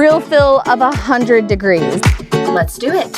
real feel of 100 degrees. Let's do it.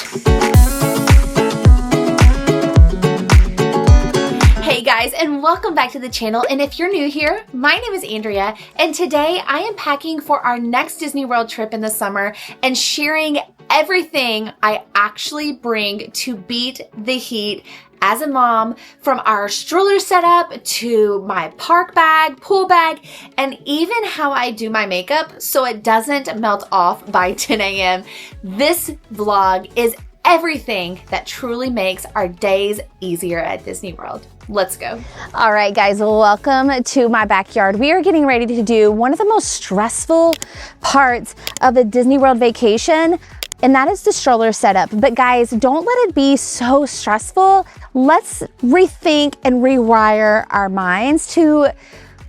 Hey guys, and welcome back to the channel. And if you're new here, my name is Andrea, and today I am packing for our next Disney World trip in the summer and sharing everything I actually bring to beat the heat as a mom, from our stroller setup to my park bag, pool bag, and even how I do my makeup so it doesn't melt off by 10 a.m. This vlog is everything that truly makes our days easier at Disney World. Let's go. All right, guys, welcome to my backyard. We are getting ready to do one of the most stressful parts of a Disney World vacation, and that is the stroller setup. But guys, don't let it be so stressful. Let's rethink and rewire our minds to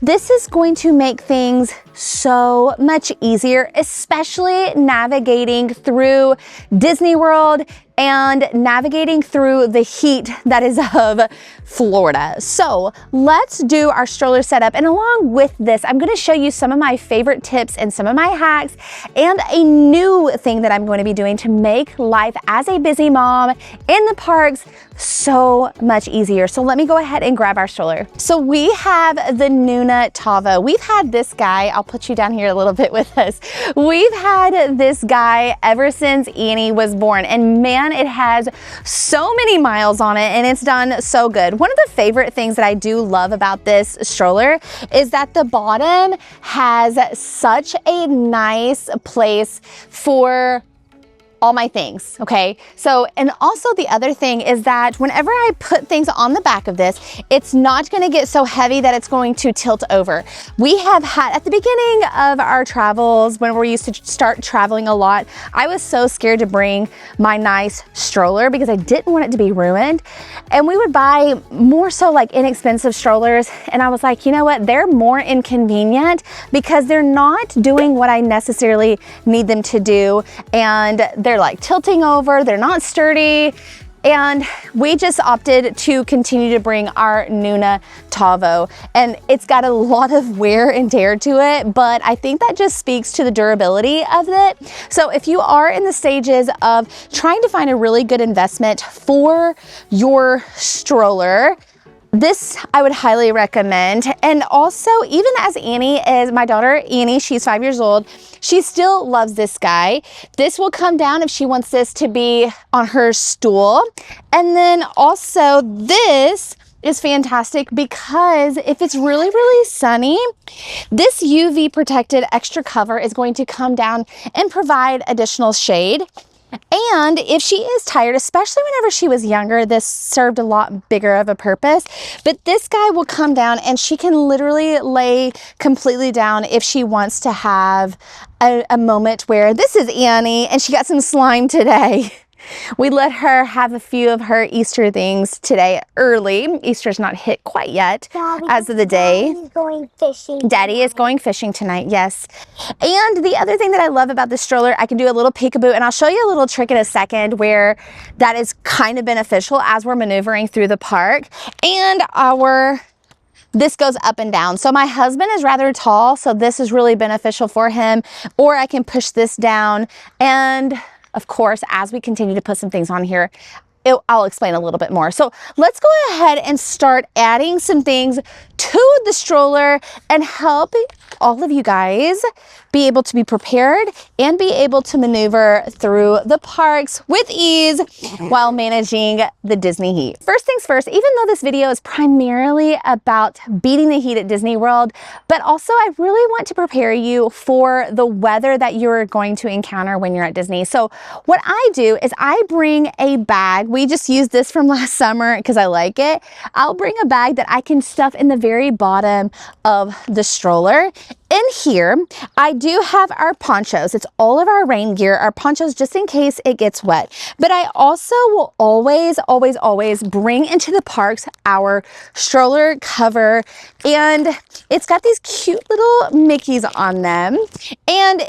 this is going to make things so much easier, especially navigating through Disney World and navigating through the heat that is of Florida. So let's do our stroller setup. And along with this, I'm gonna show you some of my favorite tips and some of my hacks and a new thing that I'm going to be doing to make life as a busy mom in the parks so much easier. So let me go ahead and grab our stroller. So we have the Nuna Tavo. We've had this guy, I'll put you down here a little bit with us. We've had this guy ever since Annie was born, and man, it has so many miles on it and it's done so good. One of the favorite things that I do love about this stroller is that the bottom has such a nice place for all my things, okay? So, and also the other thing is that whenever I put things on the back of this, it's not gonna get so heavy that it's going to tilt over. We have had, at the beginning of our travels, when we used to start traveling a lot, I was so scared to bring my nice stroller because I didn't want it to be ruined. And we would buy more so like inexpensive strollers. And I was like, you know what? They're more inconvenient because they're not doing what I necessarily need them to do. And they're like tilting over, they're not sturdy. And we just opted to continue to bring our Nuna Tavo. And it's got a lot of wear and tear to it, but I think that just speaks to the durability of it. So if you are in the stages of trying to find a really good investment for your stroller, this I would highly recommend. And also, even as my daughter Annie, she's 5 years old, she still loves this guy. This will come down if she wants this to be on her stool. And then also this is fantastic because if it's really, really sunny, this UV protected extra cover is going to come down and provide additional shade. And if she is tired, especially whenever she was younger, this served a lot bigger of a purpose. But this guy will come down and she can literally lay completely down if she wants to have a moment where this is Annie and she got some slime today. We let her have a few of her Easter things today early. Easter's not hit quite yet as of the day. Daddy's going fishing. Daddy is going fishing tonight, yes. And the other thing that I love about the stroller, I can do a little peekaboo, and I'll show you a little trick in a second where that is kind of beneficial as we're maneuvering through the park. And this goes up and down. So my husband is rather tall, so this is really beneficial for him. Or I can push this down, and of course, as we continue to put some things on here, I'll explain a little bit more. So let's go ahead and start adding some things to the stroller and help all of you guys be able to be prepared and be able to maneuver through the parks with ease while managing the Disney heat. First things first, even though this video is primarily about beating the heat at Disney World, but also I really want to prepare you for the weather that you're going to encounter when you're at Disney. So what I do is I bring a bag. We just used this from last summer because I like it. I'll bring a bag that I can stuff in the very bottom of the stroller. In here, I do have our ponchos. It's all of our rain gear, our ponchos, just in case it gets wet. But I also will always, always, always bring into the parks our stroller cover. And it's got these cute little Mickeys on them. And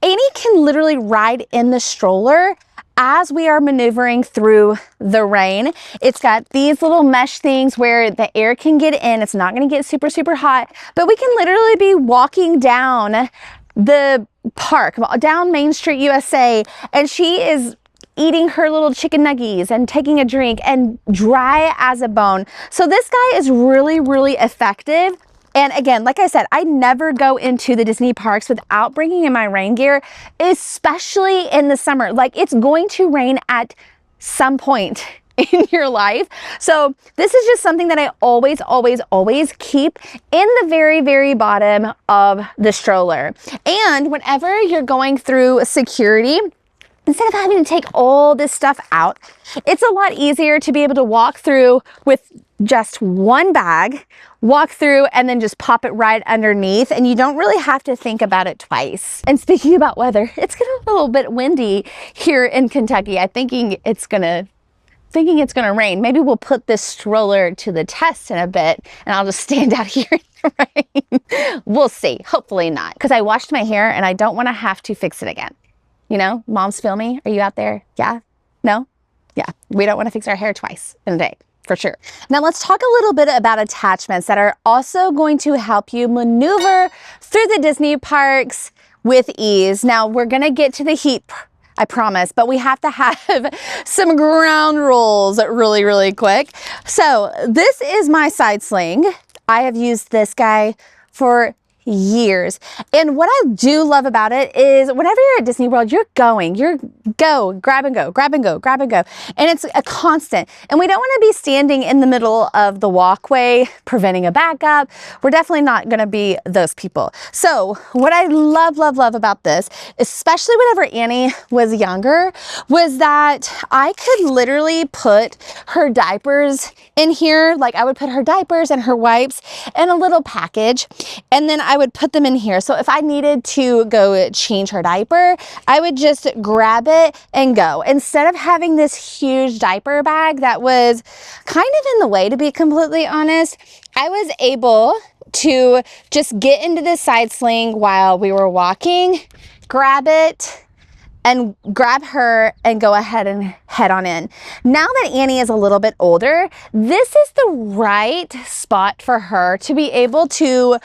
Annie can literally ride in the stroller as we are maneuvering through the rain. It's got these little mesh things where the air can get in. It's not gonna get super, super hot, but we can literally be walking down the park down Main Street, USA, and she is eating her little chicken nuggies and taking a drink and dry as a bone. So this guy is really, really effective. And again, like I said, I never go into the Disney parks without bringing in my rain gear, especially in the summer. Like, it's going to rain at some point in your life. So this is just something that I always, always, always keep in the very, very bottom of the stroller. And whenever you're going through security, instead of having to take all this stuff out, it's a lot easier to be able to walk through with just one bag, walk through and then just pop it right underneath, and you don't really have to think about it twice. And speaking about weather, it's getting a little bit windy here in Kentucky. I'm thinking it's gonna rain. Maybe we'll put this stroller to the test in a bit and I'll just stand out here in the rain. We'll see, hopefully not, because I washed my hair and I don't want to have to fix it again. You know, moms, feel me? Are you out there? Yeah? No? Yeah, we don't want to fix our hair twice in a day, for sure. Now let's talk a little bit about attachments that are also going to help you maneuver through the Disney parks with ease. Now we're gonna get to the heat, I promise, but we have to have some ground rules really, really quick. So this is my side sling. I have used this guy for years. And what I do love about it is whenever you're at Disney World, you're grab and go, grab and go, grab and go. And it's a constant. And we don't want to be standing in the middle of the walkway, preventing a backup. We're definitely not going to be those people. So what I love, love, love about this, especially whenever Annie was younger, was that I could literally put her diapers in here. Like, I would put her diapers and her wipes in a little package, and then I would put them in here. So if I needed to go change her diaper, I would just grab it and go. Instead of having this huge diaper bag that was kind of in the way, to be completely honest, I was able to just get into this side sling while we were walking, grab it, and grab her and go ahead and head on in. Now that Annie is a little bit older, this is the right spot for her to be able to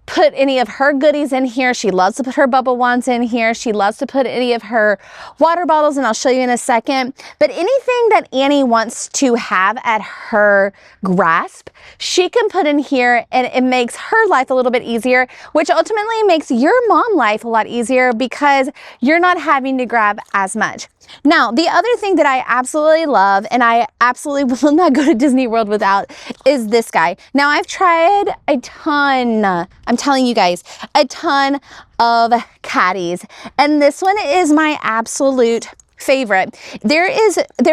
put any of her goodies in here. She loves to put her bubble wands in here. She loves to put any of her water bottles, and I'll show you in a second. But anything that Annie wants to have at her grasp, she can put in here, and it makes her life a little bit easier, which ultimately makes your mom life a lot easier because you're not having to grab as much. Now, the other thing that I absolutely love, and I absolutely will not go to Disney World without, is this guy. Now, I've tried a ton, I'm telling you guys, a ton of caddies, and this one is my absolute favorite. There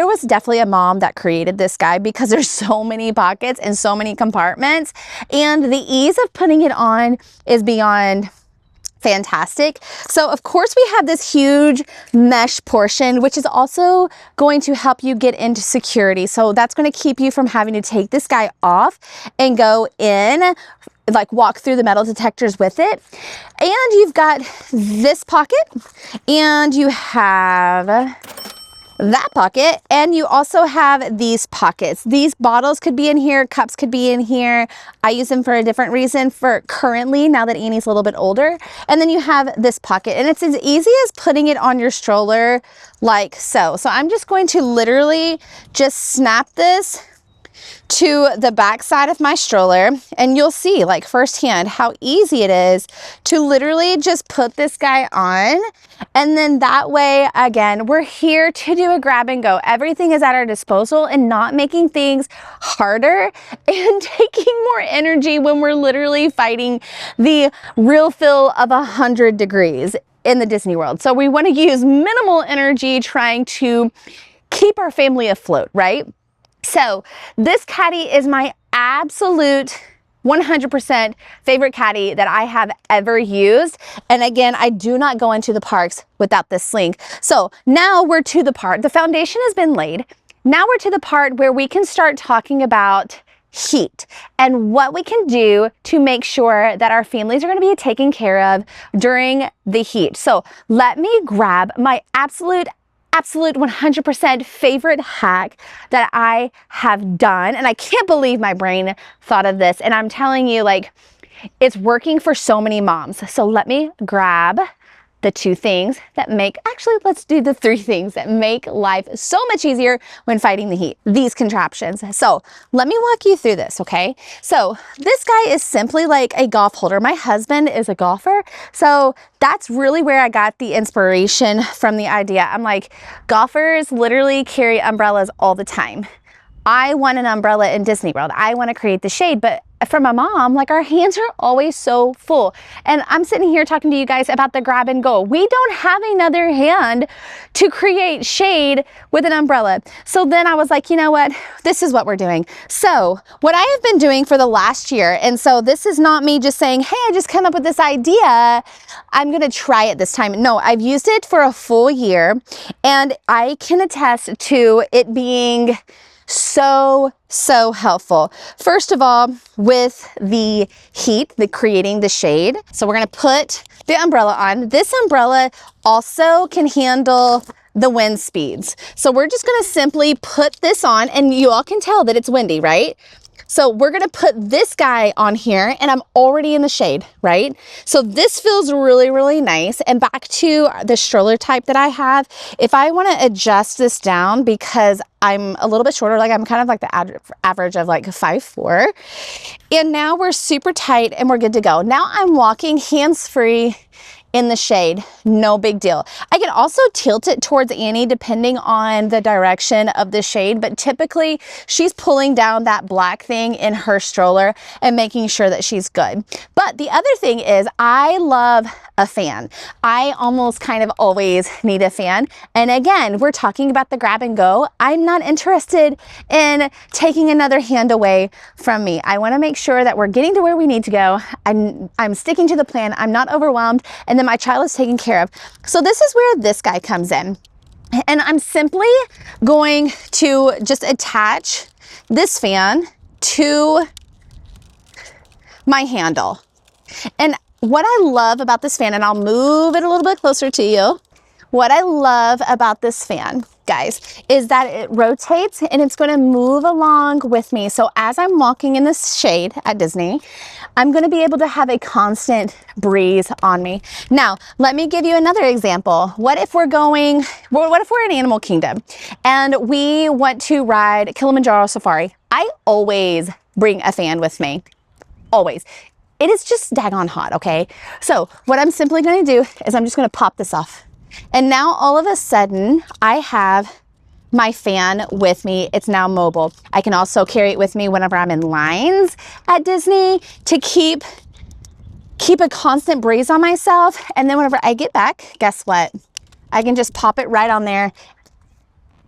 was definitely a mom that created this guy because there's so many pockets and so many compartments, and the ease of putting it on is beyond fantastic. So of course we have this huge mesh portion, which is also going to help you get into security. So that's going to keep you from having to take this guy off and go in, like walk through the metal detectors with it. And you've got this pocket, and you have that pocket, and you also have these pockets. These bottles could be in here, cups could be in here. I use them for a different reason for currently, now that Annie's a little bit older. And then you have this pocket, and it's as easy as putting it on your stroller like so. So I'm just going to literally just snap this to the back side of my stroller, and you'll see like firsthand how easy it is to literally just put this guy on. And then that way, again, we're here to do a grab and go. Everything is at our disposal and not making things harder and taking more energy when we're literally fighting the real feel of 100 degrees in the Disney World. So we want to use minimal energy trying to keep our family afloat, right? So this caddy is my absolute 100% favorite caddy that I have ever used. And again, I do not go into the parks without this sling. So now we're to the part, the foundation has been laid. Now we're to the part where we can start talking about heat and what we can do to make sure that our families are going to be taken care of during the heat. So let me grab my absolute 100% favorite hack that I have done. And I can't believe my brain thought of this. And I'm telling you, like, it's working for so many moms. So let me grab the two things that make, actually, let's do the three things that make life so much easier when fighting the heat, these contraptions. So let me walk you through this, okay? So this guy is simply like a golf holder. My husband is a golfer, so that's really where I got the inspiration from the idea. I'm like, golfers literally carry umbrellas all the time. I want an umbrella in Disney World. I want to create the shade, but from a mom, like, our hands are always so full. And I'm sitting here talking to you guys about the grab and go. We don't have another hand to create shade with an umbrella. So then I was like, you know what? This is what we're doing. So what I have been doing for the last year, and so this is not me just saying, hey, I just came up with this idea, I'm going to try it this time. No, I've used it for a full year, and I can attest to it being so helpful. First of all, with the heat, the creating the shade. So we're going to put the umbrella on. This umbrella also can handle the wind speeds. So we're just going to simply put this on, and you all can tell that it's windy, right? So we're going to put this guy on here, and I'm already in the shade, right? So this feels really nice. And back to the stroller type that I have, if I want to adjust this down because I'm a little bit shorter, like I'm kind of like the average of like 5'4", and now we're super tight and we're good to go. Now I'm walking hands-free in the shade, no big deal. I can also tilt it towards Annie depending on the direction of the shade, but typically she's pulling down that black thing in her stroller and making sure that she's good. But the other thing is, I love a fan. I almost kind of always need a fan. And again, we're talking about the grab and go. I'm not interested in taking another hand away from me. I want to make sure that we're getting to where we need to go. I'm sticking to the plan. I'm not overwhelmed. And then my child is taken care of. So this is where this guy comes in. And I'm simply going to just attach this fan to my handle. And what I love about this fan, and I'll move it a little bit closer to you. What I love about this fan, guys, is that it rotates and it's going to move along with me. So as I'm walking in this shade at Disney, I'm going to be able to have a constant breeze on me. Now, let me give you another example. What if we're in Animal Kingdom and we want to ride Kilimanjaro Safari? I always bring a fan with me. Always. It is just daggone hot, okay? So what I'm simply going to do is I'm just going to pop this off. And now all of a sudden I have my fan with me. It's now mobile. I can also carry it with me whenever I'm in lines at Disney to keep a constant breeze on myself. And then whenever I get back, guess what? I can just pop it right on there.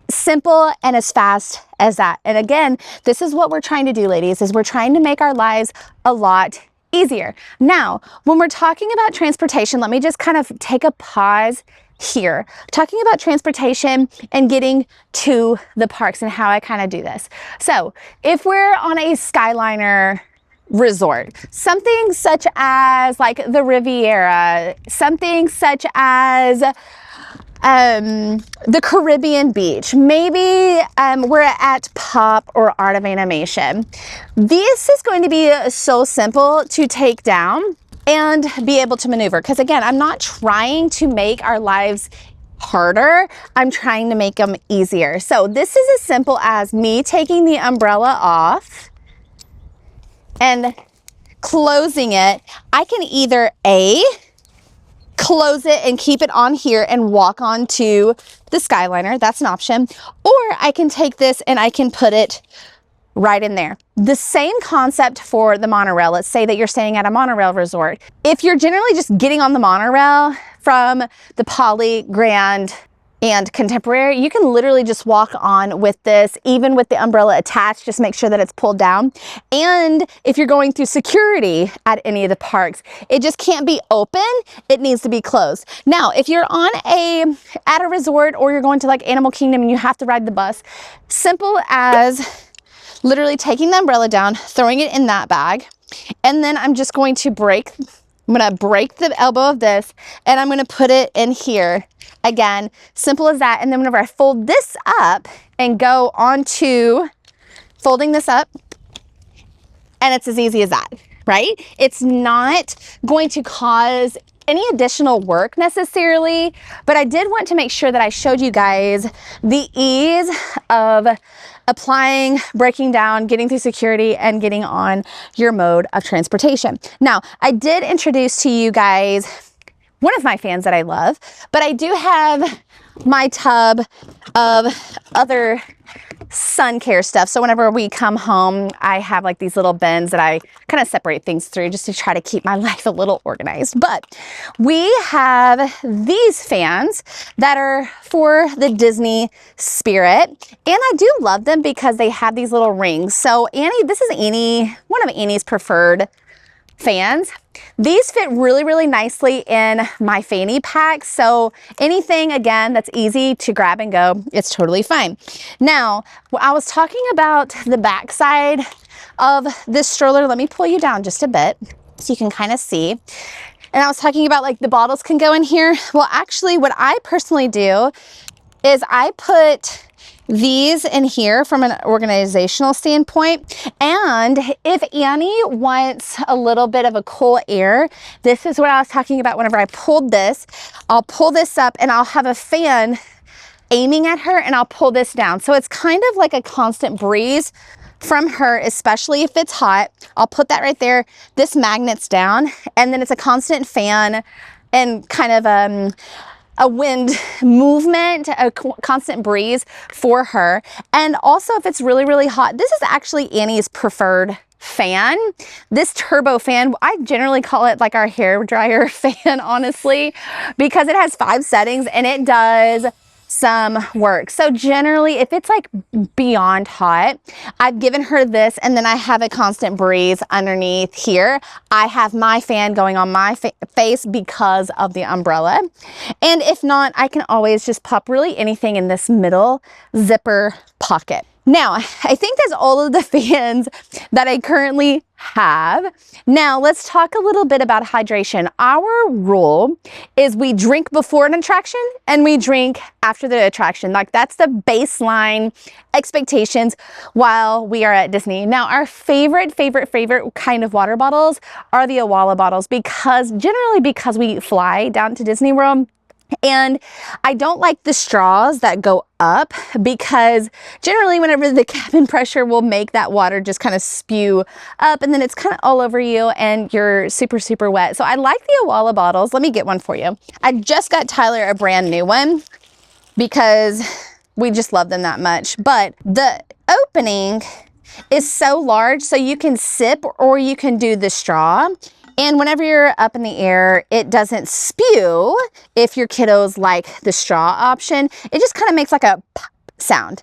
Simple and as fast as that. And again, this is what we're trying to do, ladies, is we're trying to make our lives a lot easier. Now, when we're talking about transportation, let me just kind of take a pause here. Talking about transportation and getting to the parks and how I kind of do this. So if we're on a Skyliner resort, something such as like the Riviera, something such as the Caribbean beach, maybe we're at Pop or Art of Animation. This is going to be so simple to take down and be able to maneuver. Because again, I'm not trying to make our lives harder. I'm trying to make them easier. So this is as simple as me taking the umbrella off and closing it. I can either close it and keep it on here and walk onto the Skyliner. That's an option. Or I can take this and I can put it right in there. The same concept for the monorail. Let's say that you're staying at a monorail resort. If you're generally just getting on the monorail from the Poly, Grand, and Contemporary, you can literally just walk on with this, even with the umbrella attached. Just make sure that it's pulled down. And if you're going through security at any of the parks, it just can't be open. It needs to be closed. Now, if you're at a resort or you're going to like Animal Kingdom and you have to ride the bus, simple as literally taking the umbrella down, throwing it in that bag, and then I'm just going to break the elbow of this and I'm going to put it in here. Again, simple as that. And then whenever I fold this up and go on to folding this up, and it's as easy as that, right? It's not going to cause any additional work necessarily, but I did want to make sure that I showed you guys the ease of applying, breaking down, getting through security, and getting on your mode of transportation. Now, I did introduce to you guys one of my fans that I love, but I do have my tub of other sun care stuff. So whenever we come home, I have like these little bins that I kind of separate things through just to try to keep my life a little organized. But we have these fans that are for the Disney spirit. And I do love them because they have these little rings. So Annie, this is Annie, one of Annie's preferred fans. These fit really, really nicely in my fanny pack. So anything, again, that's easy to grab and go, it's totally fine. Now, I was talking about the back side of this stroller. Let me pull you down just a bit so you can kind of see. And I was talking about like the bottles can go in here. Well, actually, what I personally do is I put these in here from an organizational standpoint. And if Annie wants a little bit of a cool air, this is what I was talking about whenever I pulled this. I'll pull this up and I'll have a fan aiming at her and I'll pull this down. So it's kind of like a constant breeze from her, especially if it's hot. I'll put that right there. This magnets down and then it's a constant fan and kind of a wind movement, a constant breeze for her. And also if it's really, really hot, this is actually Annie's preferred fan. This turbo fan, I generally call it like our hair dryer fan, honestly, because it has 5 settings and it does some work. So generally, if it's like beyond hot, I've given her this and then I have a constant breeze underneath here. I have my fan going on my face because of the umbrella. And if not, I can always just pop really anything in this middle zipper pocket. Now, I think that's all of the fans that I currently have. Now, let's talk a little bit about hydration. Our rule is we drink before an attraction and we drink after the attraction. Like that's the baseline expectations while we are at Disney. Now, our favorite kind of water bottles are the Awala bottles generally because we fly down to Disney World. And I don't like the straws that go up because generally whenever the cabin pressure will make that water just kind of spew up and then it's kind of all over you and you're super, super wet. So I like the Awala bottles. Let me get one for you. I just got Tyler a brand new one because we just love them that much. But the opening is so large so you can sip or you can do the straw. And whenever you're up in the air, it doesn't spew if your kiddos like the straw option. It just kind of makes like a pop sound.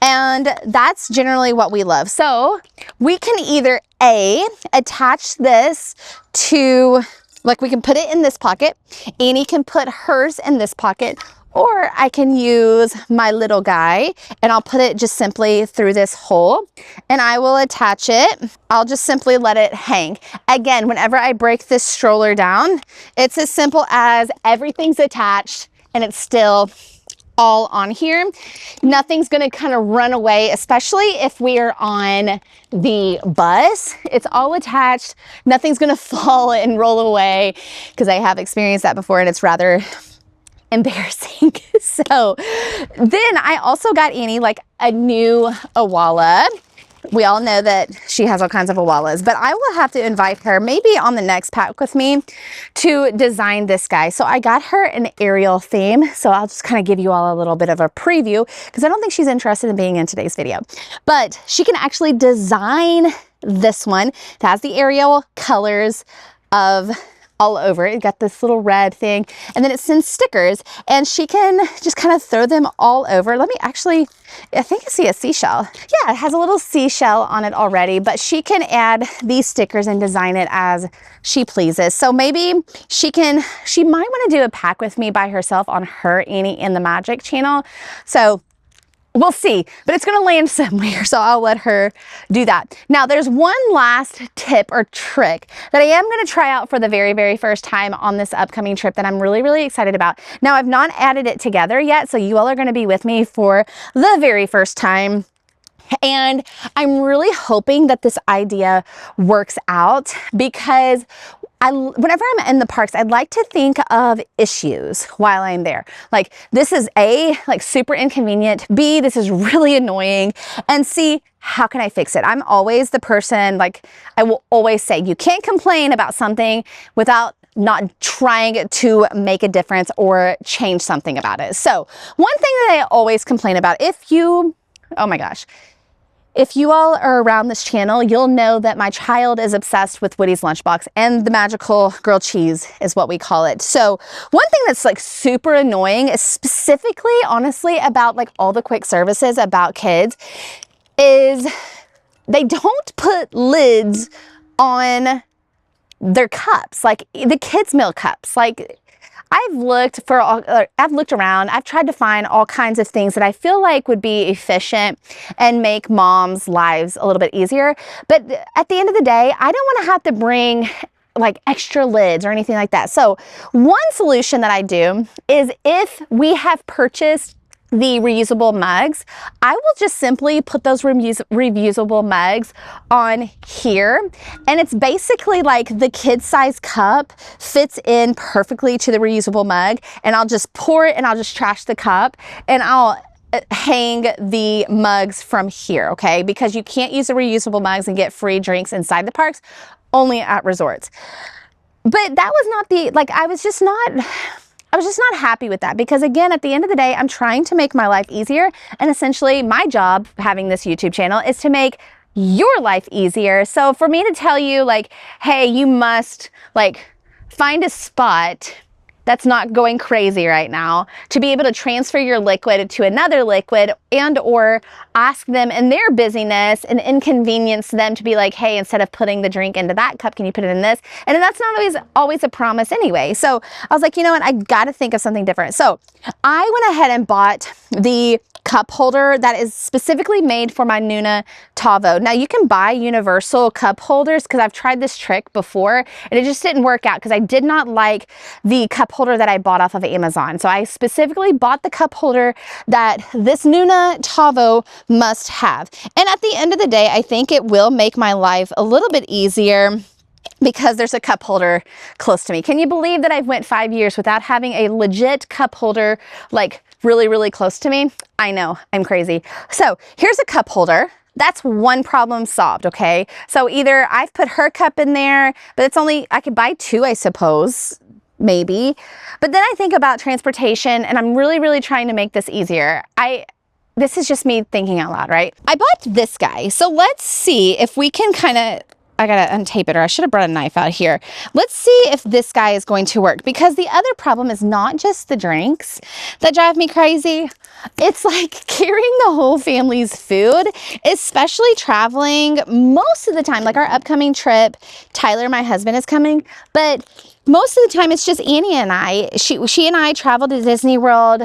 And that's generally what we love. So we can either attach this to, like we can put it in this pocket. Annie can put hers in this pocket. Or I can use my little guy and I'll put it just simply through this hole and I will attach it. I'll just simply let it hang. Again, whenever I break this stroller down, it's as simple as everything's attached and it's still all on here. Nothing's gonna kind of run away, especially if we're on the bus. It's all attached. Nothing's gonna fall and roll away because I have experienced that before and it's rather embarrassing. So then I also got Annie like a new Awala. We all know that she has all kinds of Awalas, but I will have to invite her maybe on the next pack with me to design this guy. So I got her an Ariel theme. So I'll just kind of give you all a little bit of a preview because I don't think she's interested in being in today's video, but she can actually design this one. It has the Ariel colors of all over it. Got this little red thing and then it sends stickers and she can just kind of throw them all over. Let me actually, I think I see a seashell. Yeah, it has a little seashell on it already, but she can add these stickers and design it as she pleases. So maybe she might want to do a pack with me by herself on her Annie in the Magic channel. So we'll see, but it's going to land somewhere, so I'll let her do that. Now, there's one last tip or trick that I am going to try out for the very, very first time on this upcoming trip that I'm really, really excited about. Now, I've not added it together yet, so you all are going to be with me for the very first time. And I'm really hoping that this idea works out because whenever I'm in the parks, I'd like to think of issues while I'm there. Like, this is A, like super inconvenient. B, this is really annoying. And C, how can I fix it? I'm always the person, like, I will always say, you can't complain about something without not trying to make a difference or change something about it. So one thing that I always complain about, oh my gosh, if you all are around this channel, you'll know that my child is obsessed with Woody's Lunchbox, and the magical grilled cheese is what we call it. So one thing that's like super annoying is specifically, honestly, about like all the quick services about kids is they don't put lids on their cups, like the kids' meal cups. Like, I've looked around, I've tried to find all kinds of things that I feel like would be efficient and make moms' lives a little bit easier. But at the end of the day, I don't want to have to bring like extra lids or anything like that. So one solution that I do is, if we have purchased the reusable mugs, I will just simply put those reusable mugs on here. And it's basically like the kid size cup fits in perfectly to the reusable mug. And I'll just pour it and I'll just trash the cup and I'll hang the mugs from here, okay? Because you can't use the reusable mugs and get free drinks inside the parks, only at resorts. But that was not I was just not happy with that, because again, at the end of the day, I'm trying to make my life easier. And essentially my job having this YouTube channel is to make your life easier. So for me to tell you like, hey, you must like find a spot that's not going crazy right now to be able to transfer your liquid to another liquid, and or ask them in their busyness and inconvenience them to be like, hey, instead of putting the drink into that cup, can you put it in this? And that's not always a promise anyway. So I was like, you know what, I gotta think of something different. So I went ahead and bought the cup holder that is specifically made for my Nuna Tavo. Now you can buy universal cup holders, because I've tried this trick before and it just didn't work out, because I did not like the cup holder that I bought off of Amazon. So I specifically bought the cup holder that this Nuna Tavo must have. And at the end of the day, I think it will make my life a little bit easier because there's a cup holder close to me. Can you believe that I've went 5 years without having a legit cup holder like really, really close to me? I know, I'm crazy. So here's a cup holder. That's one problem solved, okay? So either I've put her cup in there, but I could buy two, I suppose, maybe. But then I think about transportation, and I'm really, really trying to make this easier. This is just me thinking out loud, right? I bought this guy. So let's see if we can I gotta untape it, or I should have brought a knife out here. Let's see if this guy is going to work, because the other problem is not just the drinks that drive me crazy. It's like carrying the whole family's food, especially traveling most of the time. Like our upcoming trip, Tyler, my husband, is coming, but most of the time it's just Annie and I. She and I travel to Disney World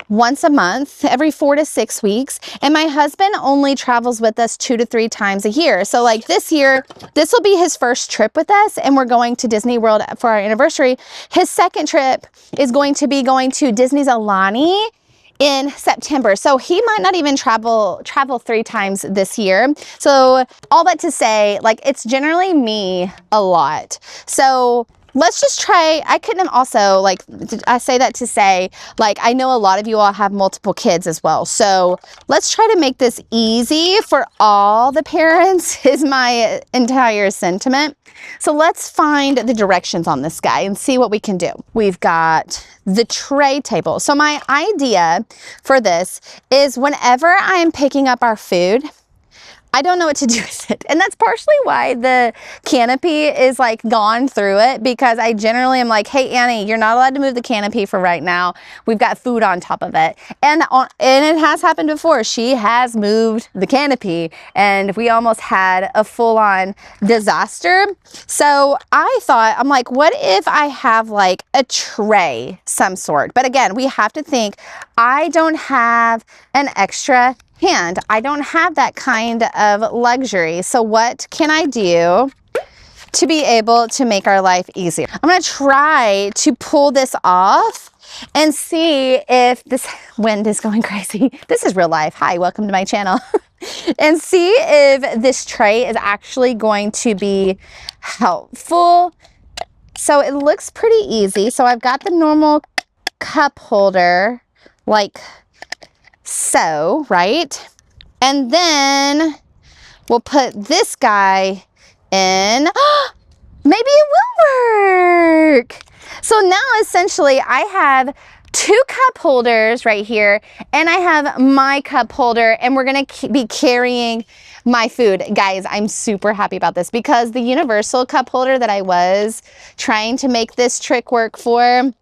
once a month, every 4 to 6 weeks. And my husband only travels with us 2 to 3 times a year. So like this year, this will be his first trip with us, and we're going to Disney World for our anniversary. His second trip is going to be going to Disney's Alani in September. So he might not even travel 3 times this year. So all that to say, like, it's generally me a lot. So let's just try. I couldn't have also, like, I say that to say, like, I know a lot of you all have multiple kids as well. So let's try to make this easy for all the parents is my entire sentiment. So let's find the directions on this guy and see what we can do. We've got the tray table. So my idea for this is whenever I'm picking up our food, I don't know what to do with it. And that's partially why the canopy is like gone through it, because I generally am like, hey, Annie, you're not allowed to move the canopy for right now. We've got food on top of it. And it has happened before. She has moved the canopy and we almost had a full-on disaster. So I thought, I'm like, what if I have like a tray, some sort? But again, we have to think, I don't have an extra hand. I don't have that kind of luxury. So what can I do to be able to make our life easier? I'm going to try to pull this off and see if this wind is going crazy. This is real life. Hi, welcome to my channel. And see if this tray is actually going to be helpful So it looks pretty easy. So I've got the normal cup holder like so, right? And then we'll put this guy in. Maybe it will work. So now essentially I have 2 cup holders right here, and I have my cup holder, and we're gonna be carrying my food. Guys, I'm super happy about this because the universal cup holder that I was trying to make this trick work for,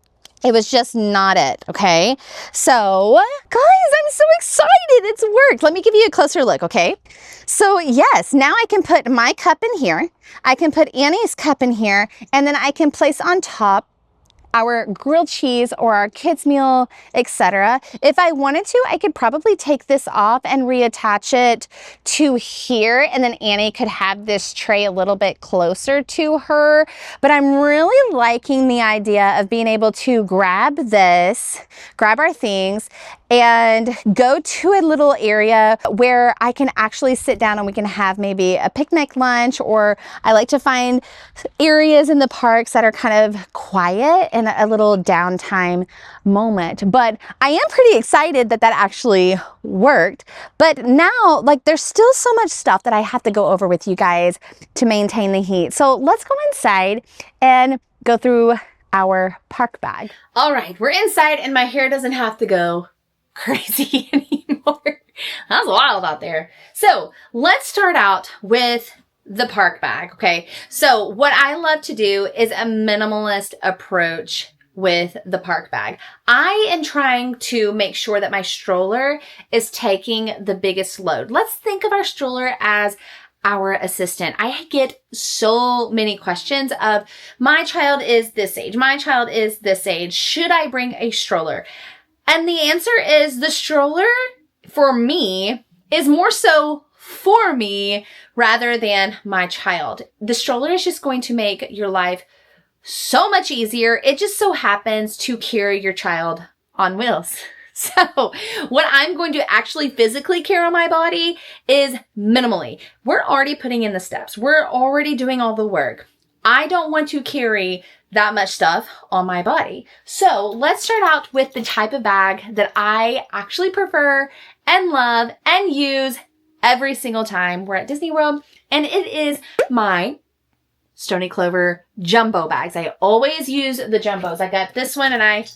it was just not it, okay? So, guys, I'm so excited. It's worked. Let me give you a closer look, okay? So, yes, now I can put my cup in here. I can put Annie's cup in here, and then I can place on top our grilled cheese or our kids meal, etc. If I wanted to, I could probably take this off and reattach it to here, and then Annie could have this tray a little bit closer to her. But I'm really liking the idea of being able to grab this, grab our things, and go to a little area where I can actually sit down and we can have maybe a picnic lunch, or I like to find areas in the parks that are kind of quiet and a little downtime moment. But I am pretty excited that that actually worked. But now, like, there's still so much stuff that I have to go over with you guys to maintain the heat. So let's go inside and go through our park bag. All right, we're inside and my hair doesn't have to go crazy anymore. That's wild out there. So let's start out with the park bag, okay? So what I love to do is a minimalist approach with the park bag. I am trying to make sure that my stroller is taking the biggest load. Let's think of our stroller as our assistant. I get so many questions of, my child is this age, my child is this age, should I bring a stroller? And the answer is the stroller, for me, is more so for me rather than my child. The stroller is just going to make your life so much easier. It just so happens to carry your child on wheels. So what I'm going to actually physically carry on my body is minimally. We're already putting in the steps. We're already doing all the work. I don't want to carry that much stuff on my body. So let's start out with the type of bag that I actually prefer and love and use every single time we're at Disney World. And it is my Stony Clover jumbo bags. I always use the jumbos. I got this one and I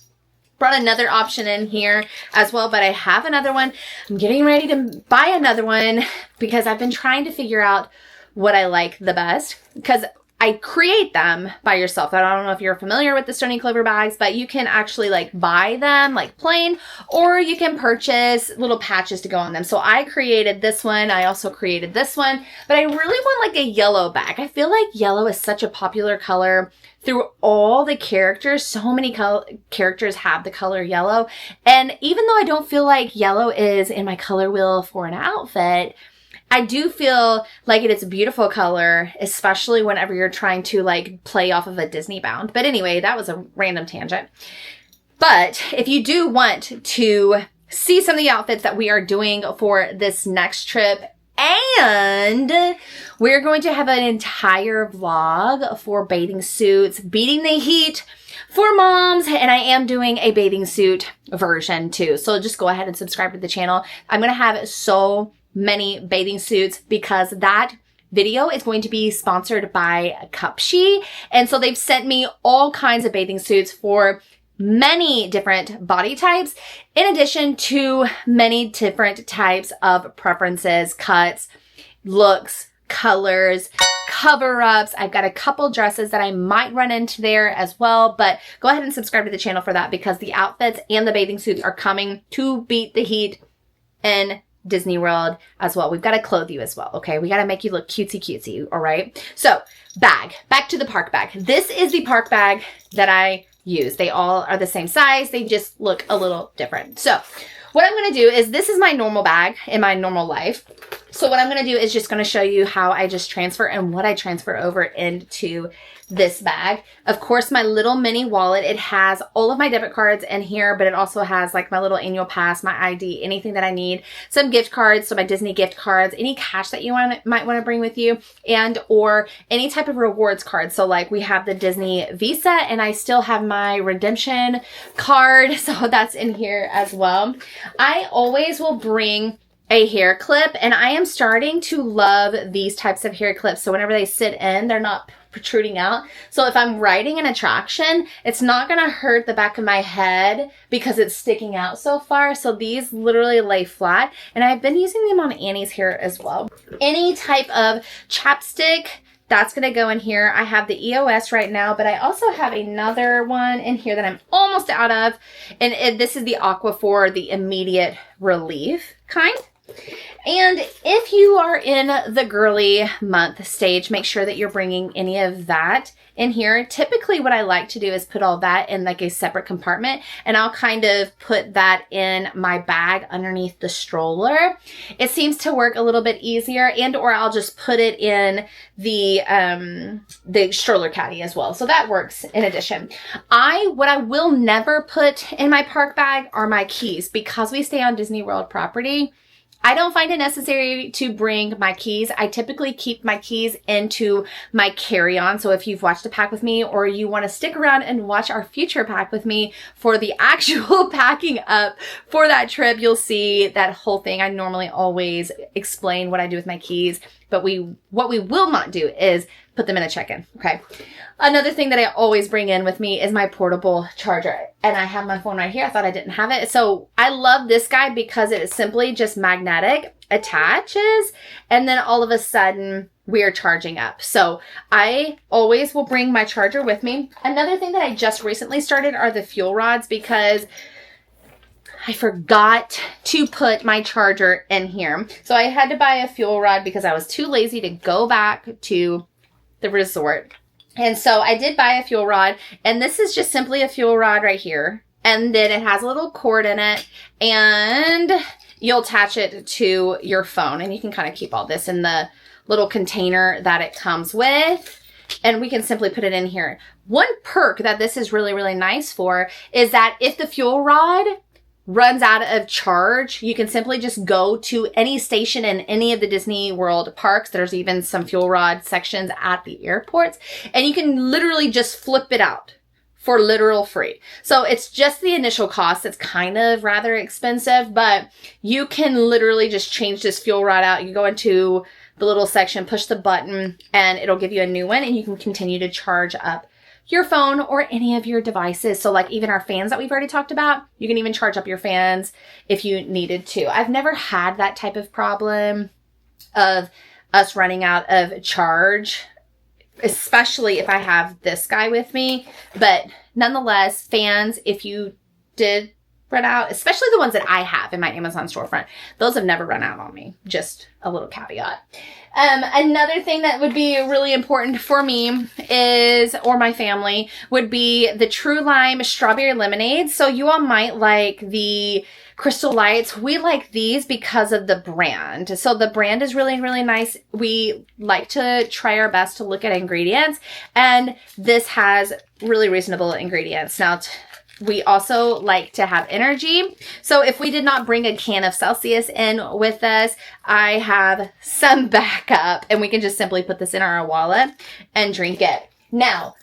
brought another option in here as well, but I have another one. I'm getting ready to buy another one because I've been trying to figure out what I like the best, because I create them by yourself. I don't know if you're familiar with the Stony Clover bags, but you can actually like buy them like plain, or you can purchase little patches to go on them. So I created this one. I also created this one, but I really want like a yellow bag. I feel like yellow is such a popular color through all the characters. So many characters have the color yellow. And even though I don't feel like yellow is in my color wheel for an outfit, I do feel like it's a beautiful color, especially whenever you're trying to like play off of a Disney bound. But anyway, that was a random tangent. But if you do want to see some of the outfits that we are doing for this next trip, and we're going to have an entire vlog for bathing suits, beating the heat for moms, and I am doing a bathing suit version too. So just go ahead and subscribe to the channel. I'm going to have so many bathing suits because that video is going to be sponsored by Cupshe. And so they've sent me all kinds of bathing suits for many different body types, in addition to many different types of preferences, cuts, looks, colors, cover-ups. I've got a couple dresses that I might run into there as well, but go ahead and subscribe to the channel for that because the outfits and the bathing suits are coming to beat the heat in Disney World as well. We've got to clothe you as well, okay? We got to make you look cutesy, all right? So, back to the park bag. This is the park bag that I use. They all are the same size. They just look a little different. So, what I'm going to do is, this is my normal bag in my normal life. So what I'm going to do is just going to show you how I just transfer and what I transfer over into this bag. Of course, my little mini wallet, it has all of my debit cards in here, but it also has like my little annual pass, my ID, anything that I need, some gift cards, so my Disney gift cards, any cash that you might want to bring with you, and or any type of rewards card. So like we have the Disney Visa, and I still have my redemption card, so that's in here as well. I always will bring a hair clip, and I am starting to love these types of hair clips. So whenever they sit in, they're not protruding out. So if I'm riding an attraction, it's not gonna hurt the back of my head because it's sticking out so far. So these literally lay flat, and I've been using them on Annie's hair as well. Any type of chapstick, that's gonna go in here. I have the EOS right now, but I also have another one in here that I'm almost out of. And this is the Aquaphor, the immediate relief kind. And if you are in the girly month stage, make sure that you're bringing any of that in here. Typically what I like to do is put all that in like a separate compartment, and I'll kind of put that in my bag underneath the stroller. It seems to work a little bit easier, and or I'll just put it in the stroller caddy as well. So that works in addition. What I will never put in my park bag are my keys, because we stay on Disney World property. I don't find it necessary to bring my keys. I typically keep my keys into my carry-on. So if you've watched a pack with me, or you want to stick around and watch our future pack with me for the actual packing up for that trip, you'll see that whole thing. I normally always explain what I do with my keys, but what we will not do is put them in a check-in, okay? Another thing that I always bring in with me is my portable charger. And I have my phone right here. I thought I didn't have it. So I love this guy because it is simply just magnetic, attaches, and then all of a sudden we're charging up. So I always will bring my charger with me. Another thing that I just recently started are the fuel rods, because I forgot to put my charger in here. So I had to buy a fuel rod because I was too lazy to go back to the resort. And so I did buy a fuel rod, and this is just simply a fuel rod right here. And then it has a little cord in it, and you'll attach it to your phone, and you can kind of keep all this in the little container that it comes with. And we can simply put it in here. One perk that this is really, really nice for is that if the fuel rod runs out of charge, you can simply just go to any station in any of the Disney World parks. There's even some fuel rod sections at the airports, and you can literally just flip it out for literal free. So it's just the initial cost. It's kind of rather expensive, but you can literally just change this fuel rod out. You go into the little section, push the button, and it'll give you a new one, and you can continue to charge up your phone or any of your devices. So like even our fans that we've already talked about, you can even charge up your fans if you needed to. I've never had that type of problem of us running out of charge, especially if I have this guy with me. But nonetheless, fans, if you did run out, especially the ones that I have in my Amazon storefront, those have never run out on me. Just a little caveat. Another thing that would be really important for me is, or my family, would be the True Lime Strawberry Lemonade. So you all might like the Crystal Lights. We like these because of the brand. So the brand is really, really nice. We like to try our best to look at ingredients, and this has really reasonable ingredients. Now, we also like to have energy. So if we did not bring a can of Celsius in with us, I have some backup, and we can just simply put this in our wallet and drink it. Now,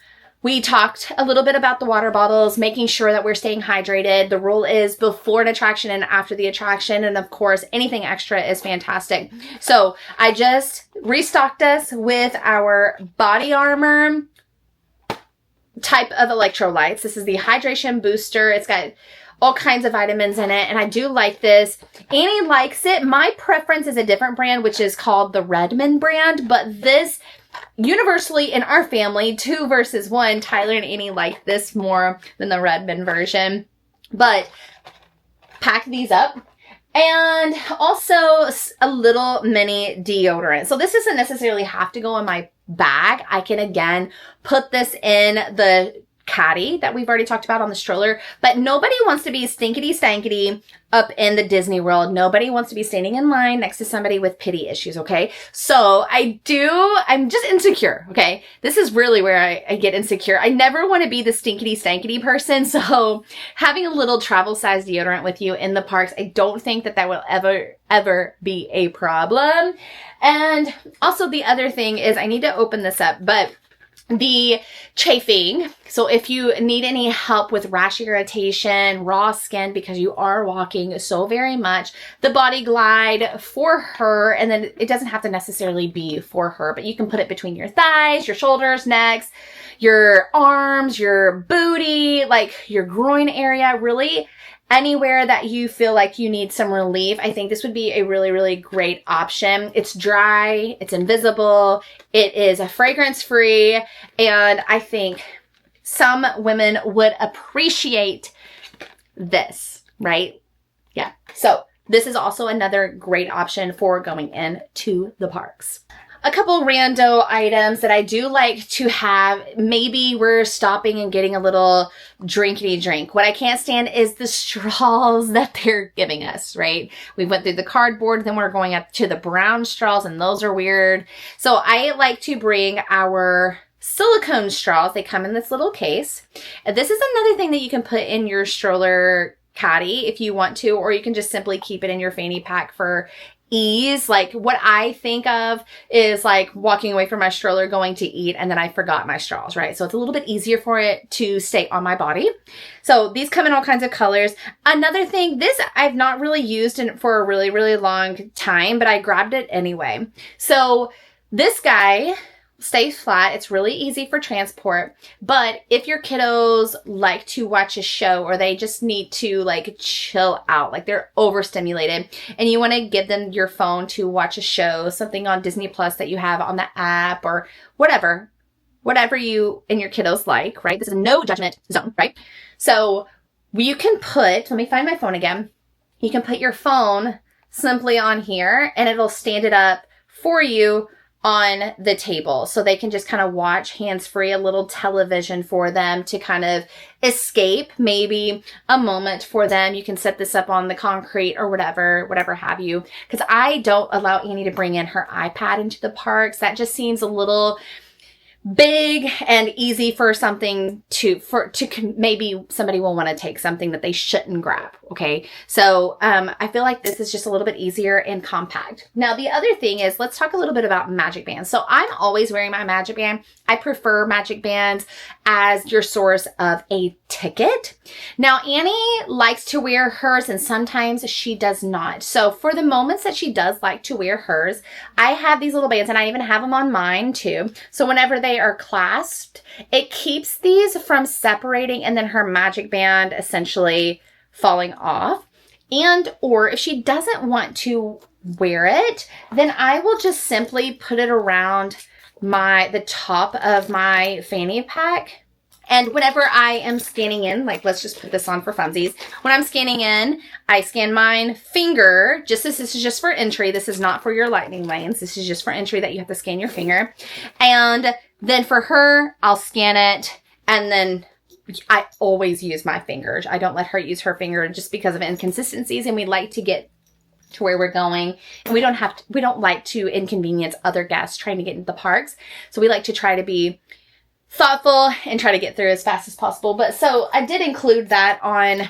we talked a little bit about the water bottles, making sure that we're staying hydrated. The rule is before an attraction and after the attraction. And of course, anything extra is fantastic. So I just restocked us with our body armor type of electrolytes. This is the hydration booster. It's got all kinds of vitamins in it, and I do like this. Annie likes it. My preference is a different brand, which is called the Redmond brand, but this universally in our family, 2 versus 1, Tyler and Annie like this more than the Redmond version. But pack these up. And also a little mini deodorant. So this doesn't necessarily have to go in my bag. I can again put this in the caddy that we've already talked about on the stroller, but nobody wants to be stinkity stankity up in the Disney World. Nobody wants to be standing in line next to somebody with pity issues, okay? So I'm just insecure, okay? This is really where I get insecure. I never want to be the stinkity stankity person, so having a little travel size deodorant with you in the parks, I don't think that will ever be a problem. And also the other thing is, I need to open this up, but the chafing, so if you need any help with rash irritation, raw skin, because you are walking so very much, the Body Glide for her, and then it doesn't have to necessarily be for her, but you can put it between your thighs, your shoulders, necks, your arms, your booty, like your groin area, really anywhere that you feel like you need some relief. I think this would be a really, really great option. It's dry, it's invisible, it is a fragrance free, and I think some women would appreciate this, right? Yeah. So this is also another great option for going into the parks. A couple rando items that I do like to have. Maybe we're stopping and getting a little drinkity drink. What I can't stand is the straws that they're giving us, right? We went through the cardboard, then we're going up to the brown straws, and those are weird. So I like to bring our silicone straws. They come in this little case. And this is another thing that you can put in your stroller caddy if you want to, or you can just simply keep it in your fanny pack for ease. Like what I think of is like walking away from my stroller, going to eat, and then I forgot my straws, right? So it's a little bit easier for it to stay on my body. So these come in all kinds of colors. Another thing, this I've not really used for a really, really long time, but I grabbed it anyway. So this guy stays flat. It's really easy for transport, but if your kiddos like to watch a show or they just need to like chill out, like they're overstimulated, and you want to give them your phone to watch a show, something on Disney Plus that you have on the app or whatever you and your kiddos like, right? This is a no judgment zone, right? So you can put, let me find my phone again. You can put your phone simply on here and it'll stand it up for you on the table, so they can just kind of watch hands-free, a little television for them to kind of escape maybe a moment for them. You can set this up on the concrete or whatever have you, because I don't allow Annie to bring in her iPad into the parks. That just seems a little big and easy for something maybe somebody will want to take something that they shouldn't grab. Okay. So, I feel like this is just a little bit easier and compact. Now, the other thing is, let's talk a little bit about MagicBand. So I'm always wearing my MagicBand. I prefer MagicBands as your source of a ticket. Now, Annie likes to wear hers and sometimes she does not. So for the moments that she does like to wear hers, I have these little bands, and I even have them on mine too. So whenever they are clasped, it keeps these from separating and then her MagicBand essentially falling off. And or if she doesn't want to wear it, then I will just simply put it around the top of my fanny pack. And whenever I am scanning in, like let's just put this on for funsies. When I'm scanning in, I scan mine finger. This is just for entry. This is not for your lightning lanes. This is just for entry that you have to scan your finger. And then for her, I'll scan it, and then I always use my fingers. I don't let her use her finger just because of inconsistencies, and we like to get to where we're going, and we don't like to inconvenience other guests trying to get into the parks. So we like to try to be thoughtful and try to get through as fast as possible. But so I did include that on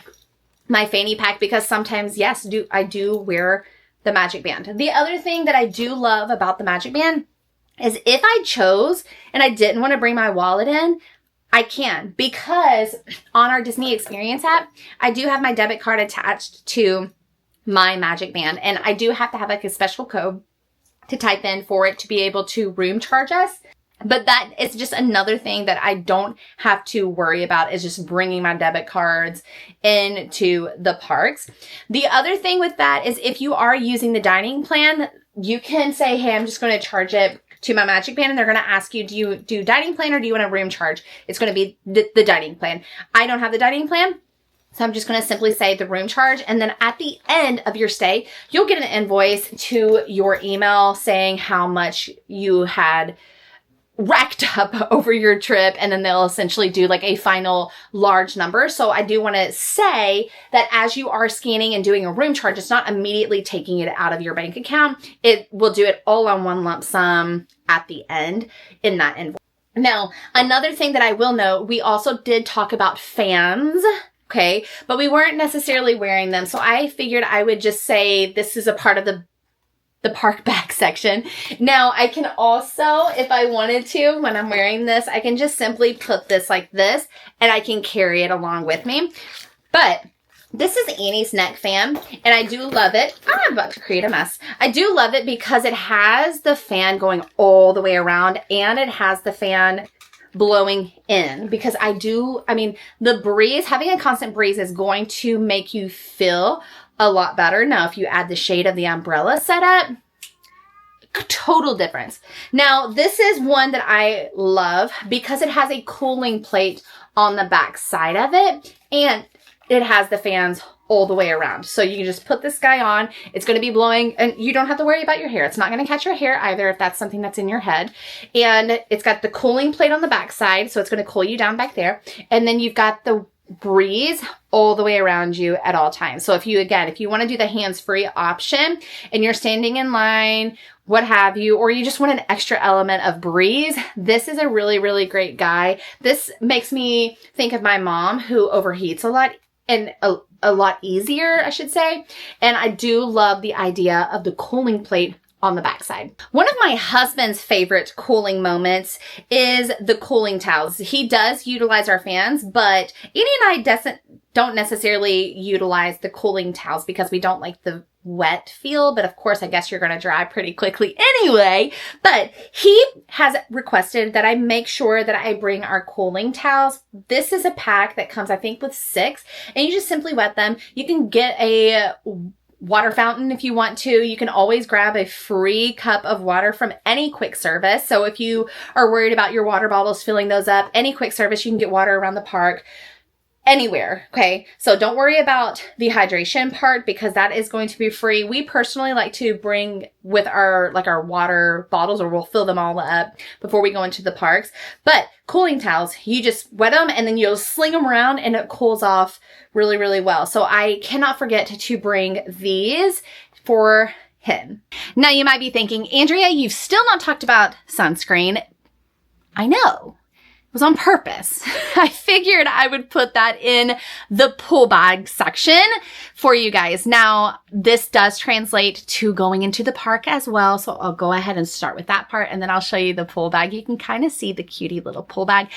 my fanny pack because sometimes, yes, I do wear the MagicBand. The other thing that I do love about the MagicBand is if I chose and I didn't want to bring my wallet in, I can, because on our Disney Experience app, I do have my debit card attached to my MagicBand, and I do have to have like a special code to type in for it to be able to room charge us. But that is just another thing that I don't have to worry about, is just bringing my debit cards into the parks. The other thing with that is if you are using the dining plan, you can say, hey, I'm just going to charge it to my MagicBand, and they're going to ask you, do you do dining plan or do you want a room charge? It's going to be the dining plan. I don't have the dining plan, so I'm just going to simply say the room charge. And then at the end of your stay, you'll get an invoice to your email saying how much you had racked up over your trip, and then they'll essentially do like a final large number. So I do want to say that as you are scanning and doing a room charge, it's not immediately taking it out of your bank account. It will do it all on one lump sum at the end in that invoice. Now, another thing that I will note, we also did talk about fans. Okay, but we weren't necessarily wearing them. So I figured I would just say this is a part of the park bag section. Now I can also, if I wanted to, when I'm wearing this, I can just simply put this like this and I can carry it along with me. But this is Annie's neck fan, and I do love it. I'm about to create a mess. I do love it because it has the fan going all the way around, and it has the fan blowing in, because the breeze, having a constant breeze is going to make you feel a lot better. Now, if you add the shade of the umbrella setup, total difference. Now, this is one that I love because it has a cooling plate on the back side of it, and it has the fans all the way around. So you can just put this guy on. It's going to be blowing, and you don't have to worry about your hair. It's not going to catch your hair either if that's something that's in your head. And it's got the cooling plate on the back side, so it's going to cool you down back there. And then you've got the breeze all the way around you at all times. So if you want to do the hands-free option and you're standing in line, what have you, or you just want an extra element of breeze, this is a really, really great guy. This makes me think of my mom, who overheats a lot, and a lot easier, I should say. And I do love the idea of the cooling plate on the backside. One of my husband's favorite cooling moments is the cooling towels. He does utilize our fans, but Annie and I don't necessarily utilize the cooling towels because we don't like the wet feel. But of course, I guess you're going to dry pretty quickly anyway. But he has requested that I make sure that I bring our cooling towels. This is a pack that comes, I think, with 6, and you just simply wet them. You can get a water fountain if you want to. You can always grab a free cup of water from any quick service. So if you are worried about your water bottles filling those up, any quick service, you can get water around the park. Anywhere, okay? So don't worry about the hydration part because that is going to be free. We personally like to bring with our water bottles, or we'll fill them all up before we go into the parks. But cooling towels, you just wet them and then you'll sling them around and it cools off really, really well. So I cannot forget to bring these for him. Now you might be thinking, Andrea, you've still not talked about sunscreen. I know. Was on purpose. I figured I would put that in the pull bag section for you guys. Now, this does translate to going into the park as well. So I'll go ahead and start with that part, and then I'll show you the pull bag. You can kind of see the cutie little pull bag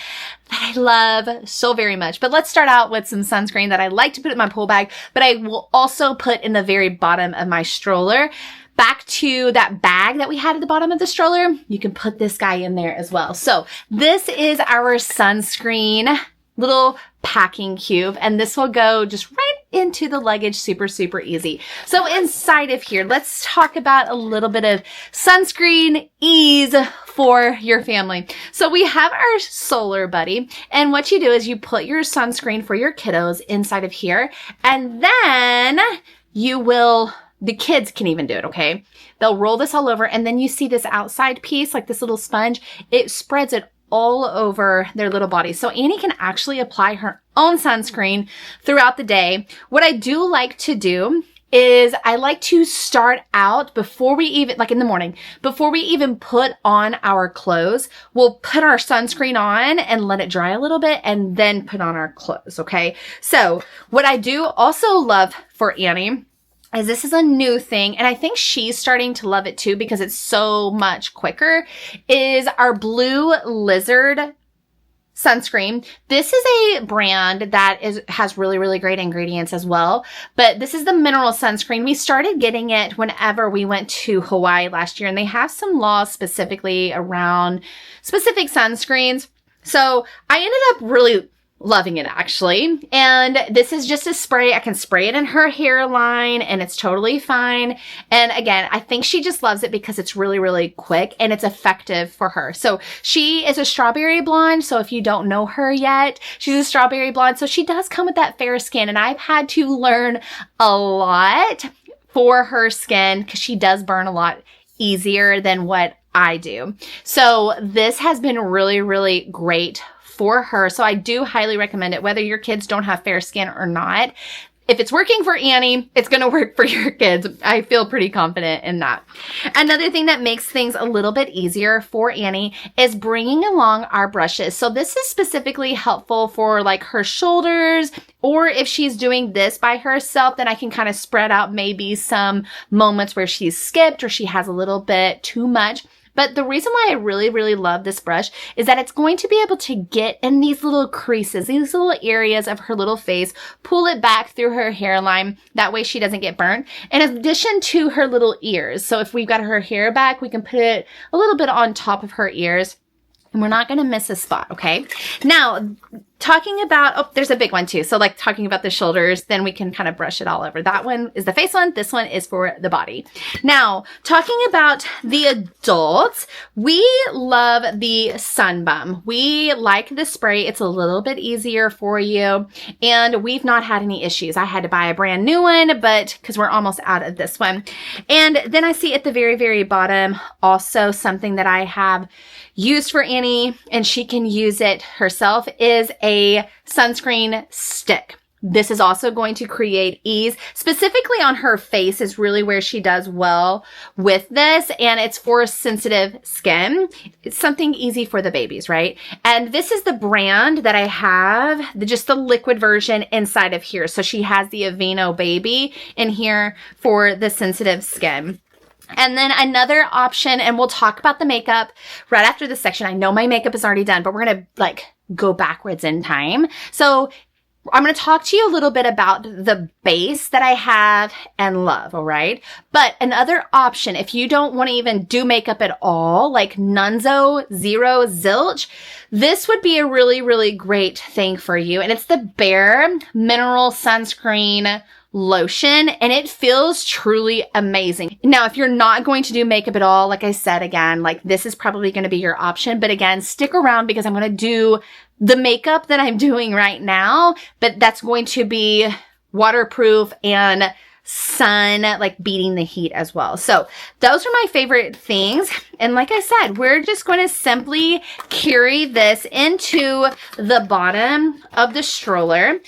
that I love so very much. But let's start out with some sunscreen that I like to put in my pull bag, but I will also put in the very bottom of my stroller. Back to that bag that we had at the bottom of the stroller, you can put this guy in there as well. So this is our sunscreen little packing cube, and this will go just right into the luggage super, super easy. So inside of here, let's talk about a little bit of sunscreen ease for your family. So we have our Solar Buddy, and what you do is you put your sunscreen for your kiddos inside of here, and then the kids can even do it, okay? They'll roll this all over, and then you see this outside piece, like this little sponge, it spreads it all over their little body. So Annie can actually apply her own sunscreen throughout the day. What I do like to do is I like to start out before we even, like in the morning, before we even put on our clothes, we'll put our sunscreen on and let it dry a little bit and then put on our clothes, okay? So what I do also love for Annie is this is a new thing, and I think she's starting to love it too because it's so much quicker, is our Blue Lizard sunscreen. This is a brand that has really, really great ingredients as well, but this is the mineral sunscreen. We started getting it whenever we went to Hawaii last year, and they have some laws specifically around specific sunscreens. So I ended up really loving it actually. And this is just a spray. I can spray it in her hairline and it's totally fine. And again, I think she just loves it because it's really, really quick and it's effective for her. So she is a strawberry blonde. So if you don't know her yet, she's a strawberry blonde. So she does come with that fair skin, and I've had to learn a lot for her skin because she does burn a lot easier than what I do. So this has been really, really great for her. So I do highly recommend it, whether your kids don't have fair skin or not. If it's working for Annie, it's going to work for your kids. I feel pretty confident in that. Another thing that makes things a little bit easier for Annie is bringing along our brushes. So this is specifically helpful for like her shoulders, or if she's doing this by herself, then I can kind of spread out maybe some moments where she's skipped or she has a little bit too much. But the reason why I really, really love this brush is that it's going to be able to get in these little creases, these little areas of her little face, pull it back through her hairline. That way she doesn't get burnt. In addition to her little ears. So if we've got her hair back, we can put it a little bit on top of her ears. And we're not going to miss a spot, okay? Now, talking about, oh, there's a big one too. So like talking about the shoulders, then we can kind of brush it all over. That one is the face one. This one is for the body. Now, talking about the adults, we love the Sun Bum. We like the spray. It's a little bit easier for you. And we've not had any issues. I had to buy a brand new one, but because we're almost out of this one. And then I see at the very, very bottom, also something that I have used for Annie, and she can use it herself, is a sunscreen stick. This is also going to create ease. Specifically on her face is really where she does well with this, and it's for sensitive skin. It's something easy for the babies, right? And this is the brand that I have, just the liquid version inside of here. So she has the Aveeno Baby in here for the sensitive skin. And then another option, and we'll talk about the makeup right after this section. I know my makeup is already done, but we're going to like go backwards in time. So I'm going to talk to you a little bit about the base that I have and love, all right? But another option, if you don't want to even do makeup at all, like Nunzo Zero Zilch, this would be a really, really great thing for you. And it's the Bare Mineral Sunscreen Lotion, and it feels truly amazing. Now, if you're not going to do makeup at all, like I said, again, like this is probably going to be your option, but again, stick around because I'm going to do the makeup that I'm doing right now, but that's going to be waterproof and sun, like beating the heat as well. So those are my favorite things. And like I said, we're just going to simply carry this into the bottom of the stroller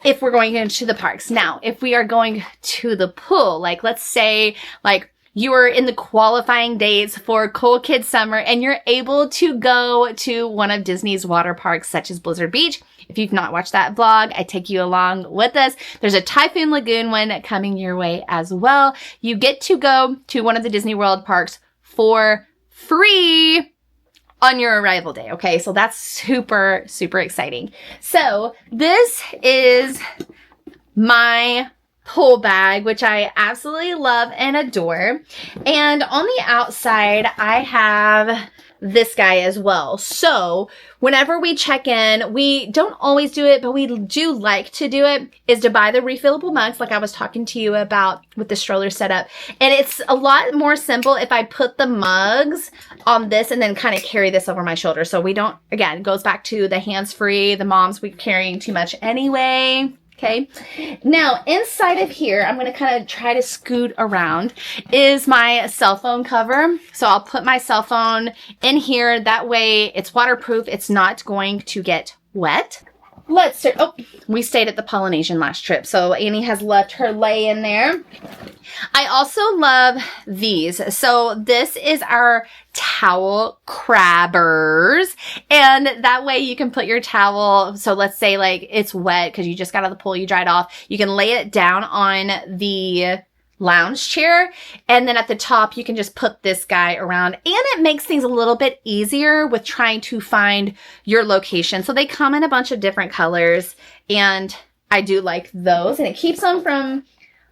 if we're going into the parks. Now, if we are going to the pool, like let's say like you are in the qualifying dates for Cool Kids Summer and you're able to go to one of Disney's water parks such as Blizzard Beach. If you've not watched that vlog, I take you along with us. There's a Typhoon Lagoon one coming your way as well. You get to go to one of the Disney World parks for free on your arrival day. Okay, so that's super, super exciting. So this is my pull bag, which I absolutely love and adore. And on the outside, I have this guy as well. So whenever we check in, we don't always do it, but we do like to do it, is to buy the refillable mugs like I was talking to you about with the stroller setup. And it's a lot more simple if I put the mugs on this and then kind of carry this over my shoulder. So we don't, again, it goes back to the hands-free, the moms, we're carrying too much anyway. Okay, now inside of here, I'm going to kind of try to scoot around, is my cell phone cover. So I'll put my cell phone in here. That way it's waterproof. It's not going to get wet. Let's start. Oh, we stayed at the Polynesian last trip, so Annie has left her lei in there. I also love these. So this is our towel crabbers, and that way you can put your towel, so let's say like it's wet because you just got out of the pool, you dried off, you can lay it down on the lounge chair, and then at the top you can just put this guy around, and it makes things a little bit easier with trying to find your location. So they come in a bunch of different colors, and I do like those, and it keeps them from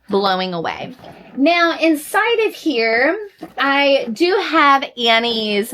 blowing away. Now inside of here, I do have Annie's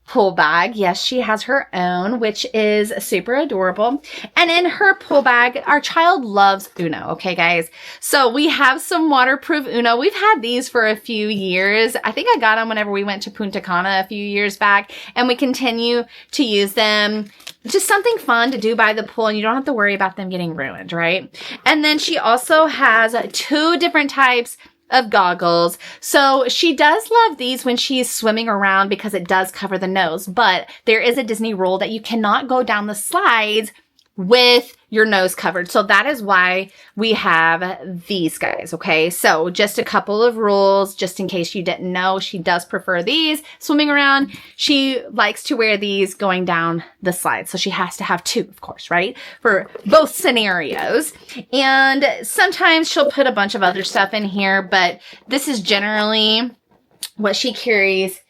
pull bag. Yes, she has her own, which is super adorable. And in her pull bag, our child loves Uno. Okay, guys. So we have some waterproof Uno. We've had these for a few years. I think I got them whenever we went to Punta Cana a few years back, and we continue to use them. Just something fun to do by the pool, and you don't have to worry about them getting ruined, right? And then she also has 2 different types of goggles. So she does love these when she's swimming around because it does cover the nose, but there is a Disney rule that you cannot go down the slides with your nose covered. So that is why we have these guys, okay? So just a couple of rules, just in case you didn't know, she does prefer these swimming around. She likes to wear these going down the slide. So she has to have two, of course, right? For both scenarios. And sometimes she'll put a bunch of other stuff in here, but this is generally what she carries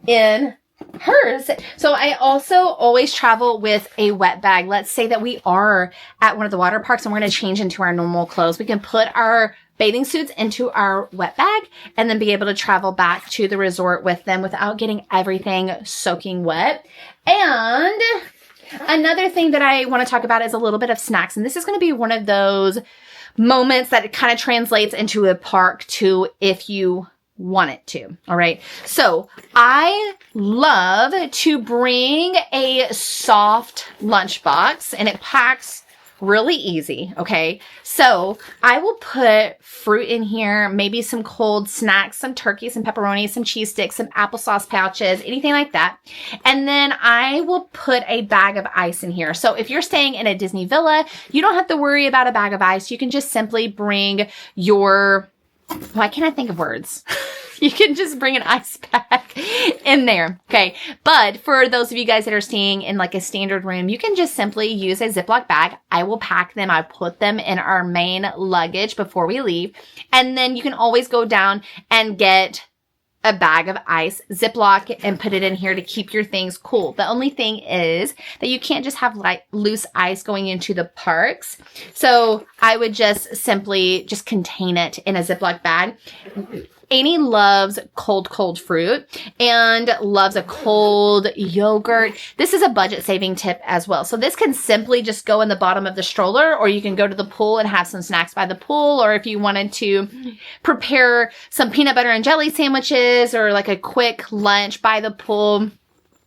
in hers. So I also always travel with a wet bag. Let's say that we are at one of the water parks and we're going to change into our normal clothes. We can put our bathing suits into our wet bag and then be able to travel back to the resort with them without getting everything soaking wet. And another thing that I want to talk about is a little bit of snacks. And this is going to be one of those moments that it kind of translates into a park too, if you want it to. All right. So I love to bring a soft lunchbox and it packs really easy. Okay. So I will put fruit in here, maybe some cold snacks, some turkey, some pepperoni, some cheese sticks, some applesauce pouches, anything like that. And then I will put a bag of ice in here. So if you're staying in a Disney villa, you don't have to worry about a bag of ice. You can just simply bring your, why can't I think of words? You can just bring an ice pack in there. Okay. But for those of you guys that are staying in like a standard room, you can just simply use a Ziploc bag. I will pack them. I put them in our main luggage before we leave. And then you can always go down and get a bag of ice, Ziploc, and put it in here to keep your things cool. The only thing is that you can't just have like loose ice going into the parks. So I would just simply just contain it in a Ziploc bag. Annie loves cold fruit and loves a cold yogurt. This is a budget saving tip as well. So this can simply just go in the bottom of the stroller, or you can go to the pool and have some snacks by the pool. Or if you wanted to prepare some peanut butter and jelly sandwiches or like a quick lunch by the pool,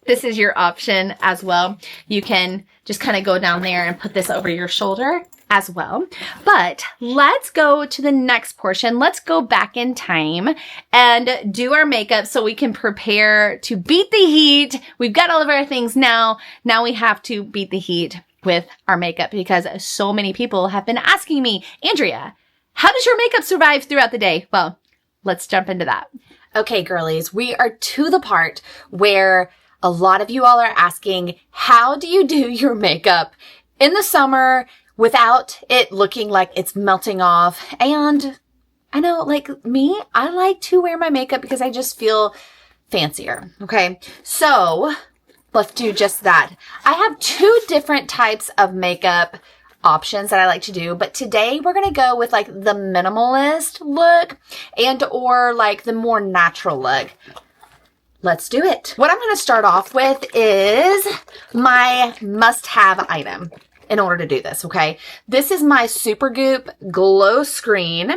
this is your option as well. You can just kind of go down there and put this over your shoulder as well. But let's go to the next portion. Let's go back in time and do our makeup so we can prepare to beat the heat. We've got all of our things now. Now we have to beat the heat with our makeup because so many people have been asking me, Andrea, how does your makeup survive throughout the day? Well, let's jump into that. Okay, girlies, we are to the part where a lot of you all are asking, how do you do your makeup in the summer without it looking like it's melting off? And I know, like me, I like to wear my makeup because I just feel fancier. Okay. So let's do just that. I have two different types of makeup options that I like to do, but today we're going to go with like the minimalist look and or like the more natural look. Let's do it. What I'm going to start off with is my must-have item in order to do this, okay? This is my Supergoop Glow Screen,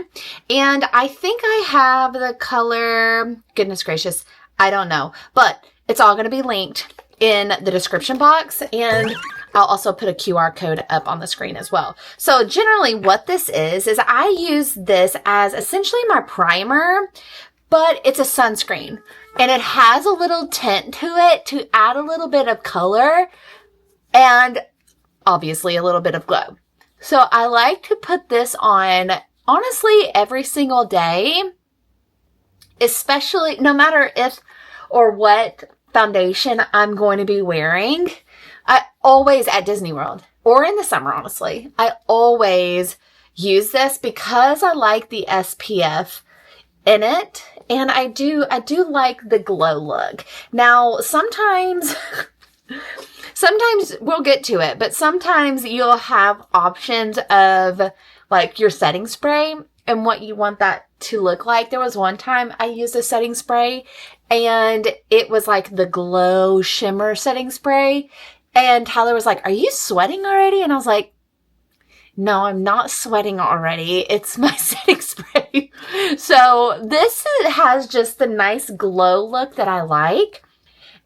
and I think I have the color, goodness gracious, I don't know, but it's all going to be linked in the description box, and I'll also put a QR code up on the screen as well. So generally what this is I use this as essentially my primer, but it's a sunscreen. And it has a little tint to it to add a little bit of color and obviously a little bit of glow. So I like to put this on honestly every single day, especially no matter if or what foundation I'm going to be wearing. I always at Disney World or in the summer, honestly, I always use this because I like the SPF in it. And I do like the glow look. Now, sometimes we'll get to it, but sometimes you'll have options of like your setting spray and what you want that to look like. There was one time I used a setting spray and it was like the glow shimmer setting spray. And Tyler was like, "Are you sweating already?" And I was like, "No, I'm not sweating already. It's my setting spray." So this has just the nice glow look that I like.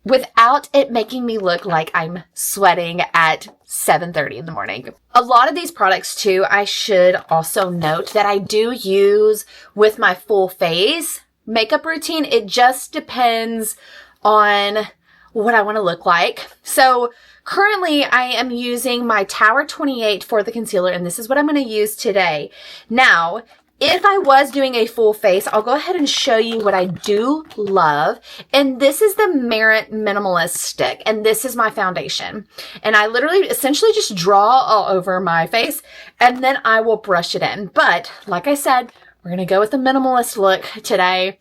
without it making me look like I'm sweating at 7:30 in the morning. A lot of these products too, I should also note that I do use with my full face makeup routine. It just depends on what I want to look like. So currently I am using my Tower 28 for the concealer, and this is what I'm going to use today. Now, if I was doing a full face, I'll go ahead and show you what I do love. And this is the Merit Minimalist Stick. And this is my foundation. And I literally essentially just draw all over my face and then I will brush it in. But like I said, we're going to go with the minimalist look today.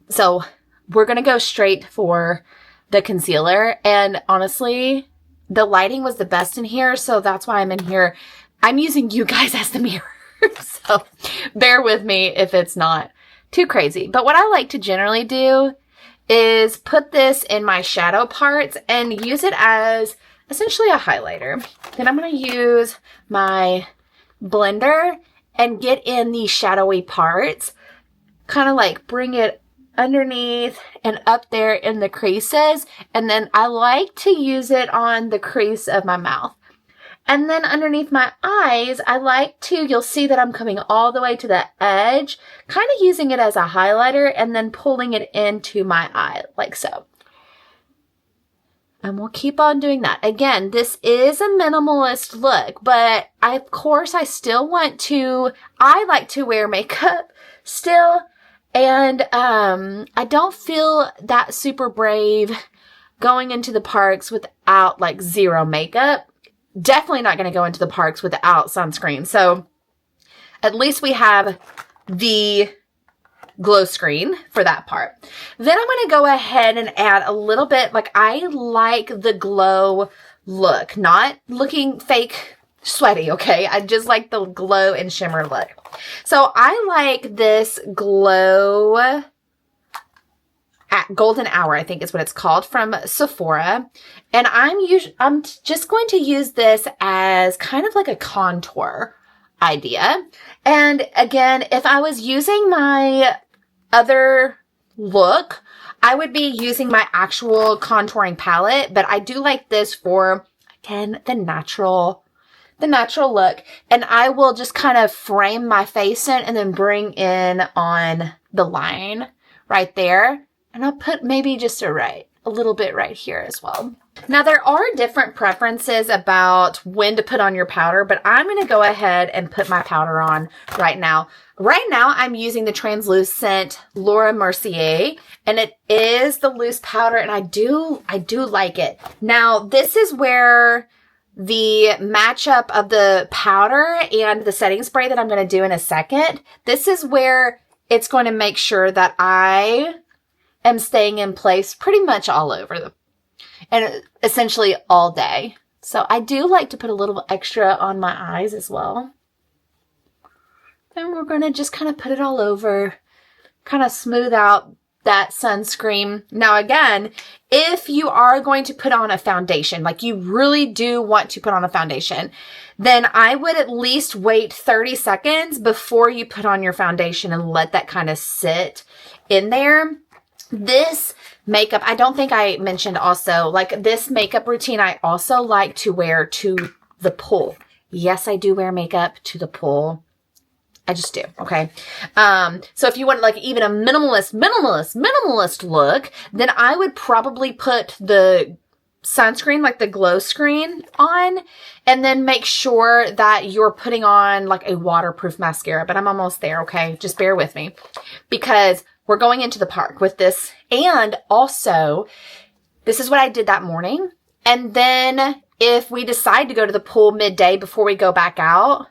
So we're going to go straight for the concealer. And honestly, the lighting was the best in here. So that's why I'm in here. I'm using you guys as the mirror. So bear with me if it's not too crazy. But what I like to generally do is put this in my shadow parts and use it as essentially a highlighter. Then I'm going to use my blender and get in these shadowy parts, kind of like bring it underneath and up there in the creases. And then I like to use it on the crease of my mouth. And then underneath my eyes, I like to, you'll see that I'm coming all the way to the edge, kind of using it as a highlighter and then pulling it into my eye like so. And we'll keep on doing that. Again, this is a minimalist look, but of course I still want to, I like to wear makeup still. And I don't feel that super brave going into the parks without like zero makeup. Definitely not going to go into the parks without sunscreen. So at least we have the glow screen for that part. Then I'm going to go ahead and add a little bit, like I like the glow look, not looking fake sweaty, okay? I just like the glow and shimmer look. So I like this glow at Golden Hour, I think is what it's called, from Sephora. And I'm just going to use this as kind of like a contour idea. And again, if I was using my other look, I would be using my actual contouring palette, but I do like this for, again, the natural look. And I will just kind of frame my face in and then bring in on the line right there. And I'll put maybe just a little bit right here as well. Now, there are different preferences about when to put on your powder, but I'm going to go ahead and put my powder on right now. Right now, I'm using the translucent Laura Mercier, and it is the loose powder, and I do like it. Now, this is where the matchup of the powder and the setting spray that I'm going to do in a second, this is where it's going to make sure that I am staying in place pretty much all over and essentially all day. So I do like to put a little extra on my eyes as well. And we're going to just kind of put it all over, kind of smooth out that sunscreen. Now again, if you are going to put on a foundation, like you really do want to put on a foundation, then I would at least wait 30 seconds before you put on your foundation and let that kind of sit in there. This makeup, I don't think I mentioned also, like this makeup routine, I also like to wear to the pool. Yes, I do wear makeup to the pool. I just do. Okay. So if you want like even a minimalist look, then I would probably put the sunscreen, like the glow screen on, and then make sure that you're putting on like a waterproof mascara, but I'm almost there. Okay. Just bear with me because we're going into the park with this. And also, this is what I did that morning. And then if we decide to go to the pool midday before we go back out,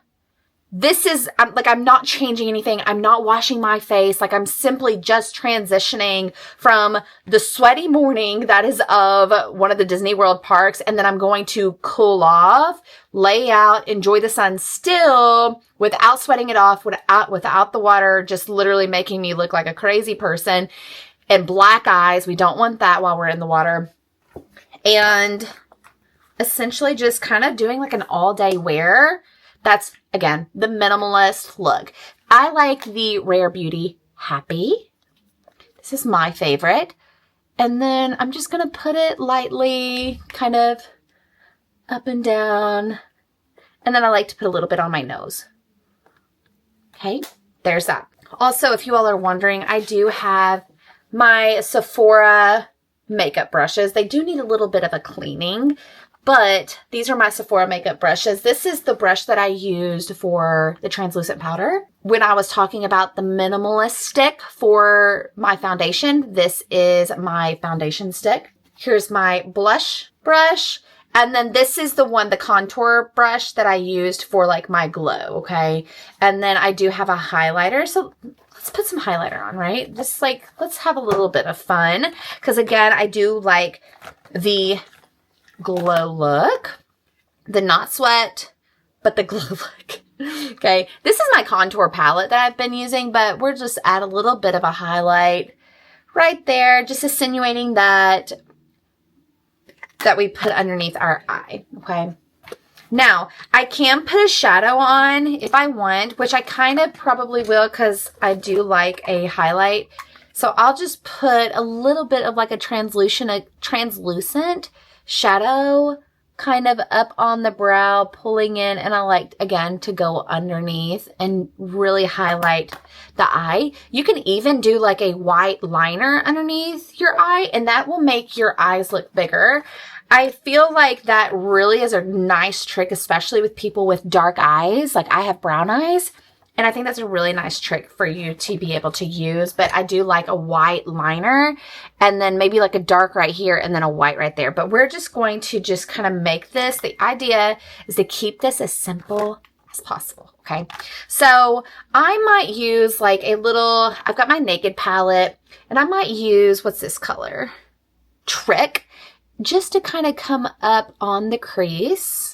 this is, I'm not changing anything. I'm not washing my face. Like, I'm simply just transitioning from the sweaty morning that is of one of the Disney World parks. And then I'm going to cool off, lay out, enjoy the sun still without sweating it off, without the water just literally making me look like a crazy person. And black eyes. We don't want that while we're in the water. And essentially just kind of doing like an all day wear. That's, again, the minimalist look. I like the Rare Beauty Happy. This is my favorite. And then I'm just going to put it lightly kind of up and down. And then I like to put a little bit on my nose. Okay, there's that. Also, if you all are wondering, I do have my Sephora makeup brushes. They do need a little bit of a cleaning, but these are my Sephora makeup brushes. This is the brush that I used for the translucent powder. When I was talking about the minimalist stick for my foundation, this is my foundation stick. Here's my blush brush. And then this is the one, the contour brush that I used for like my glow, okay? And then I do have a highlighter. So let's put some highlighter on, right? Just like, let's have a little bit of fun. Because again, I do like the glow look, the not sweat, but the glow look. Okay, this is my contour palette that I've been using, but we're just add a little bit of a highlight right there, just insinuating that we put underneath our eye. Okay, now I can put a shadow on if I want, which I kind of probably will because I do like a highlight. So I'll just put a little bit of like a translucent shadow kind of up on the brow, pulling in, and I like, again, to go underneath and really highlight the eye. You can even do like a white liner underneath your eye, and that will make your eyes look bigger. I feel like that really is a nice trick, especially with people with dark eyes. Like I have brown eyes, and I think that's a really nice trick for you to be able to use. But I do like a white liner and then maybe like a dark right here and then a white right there. But we're just going to just kind of make this. The idea is to keep this as simple as possible. Okay. So I might use like a little, I've got my Naked palette and I might use, what's this color? Trick, just to kind of come up on the crease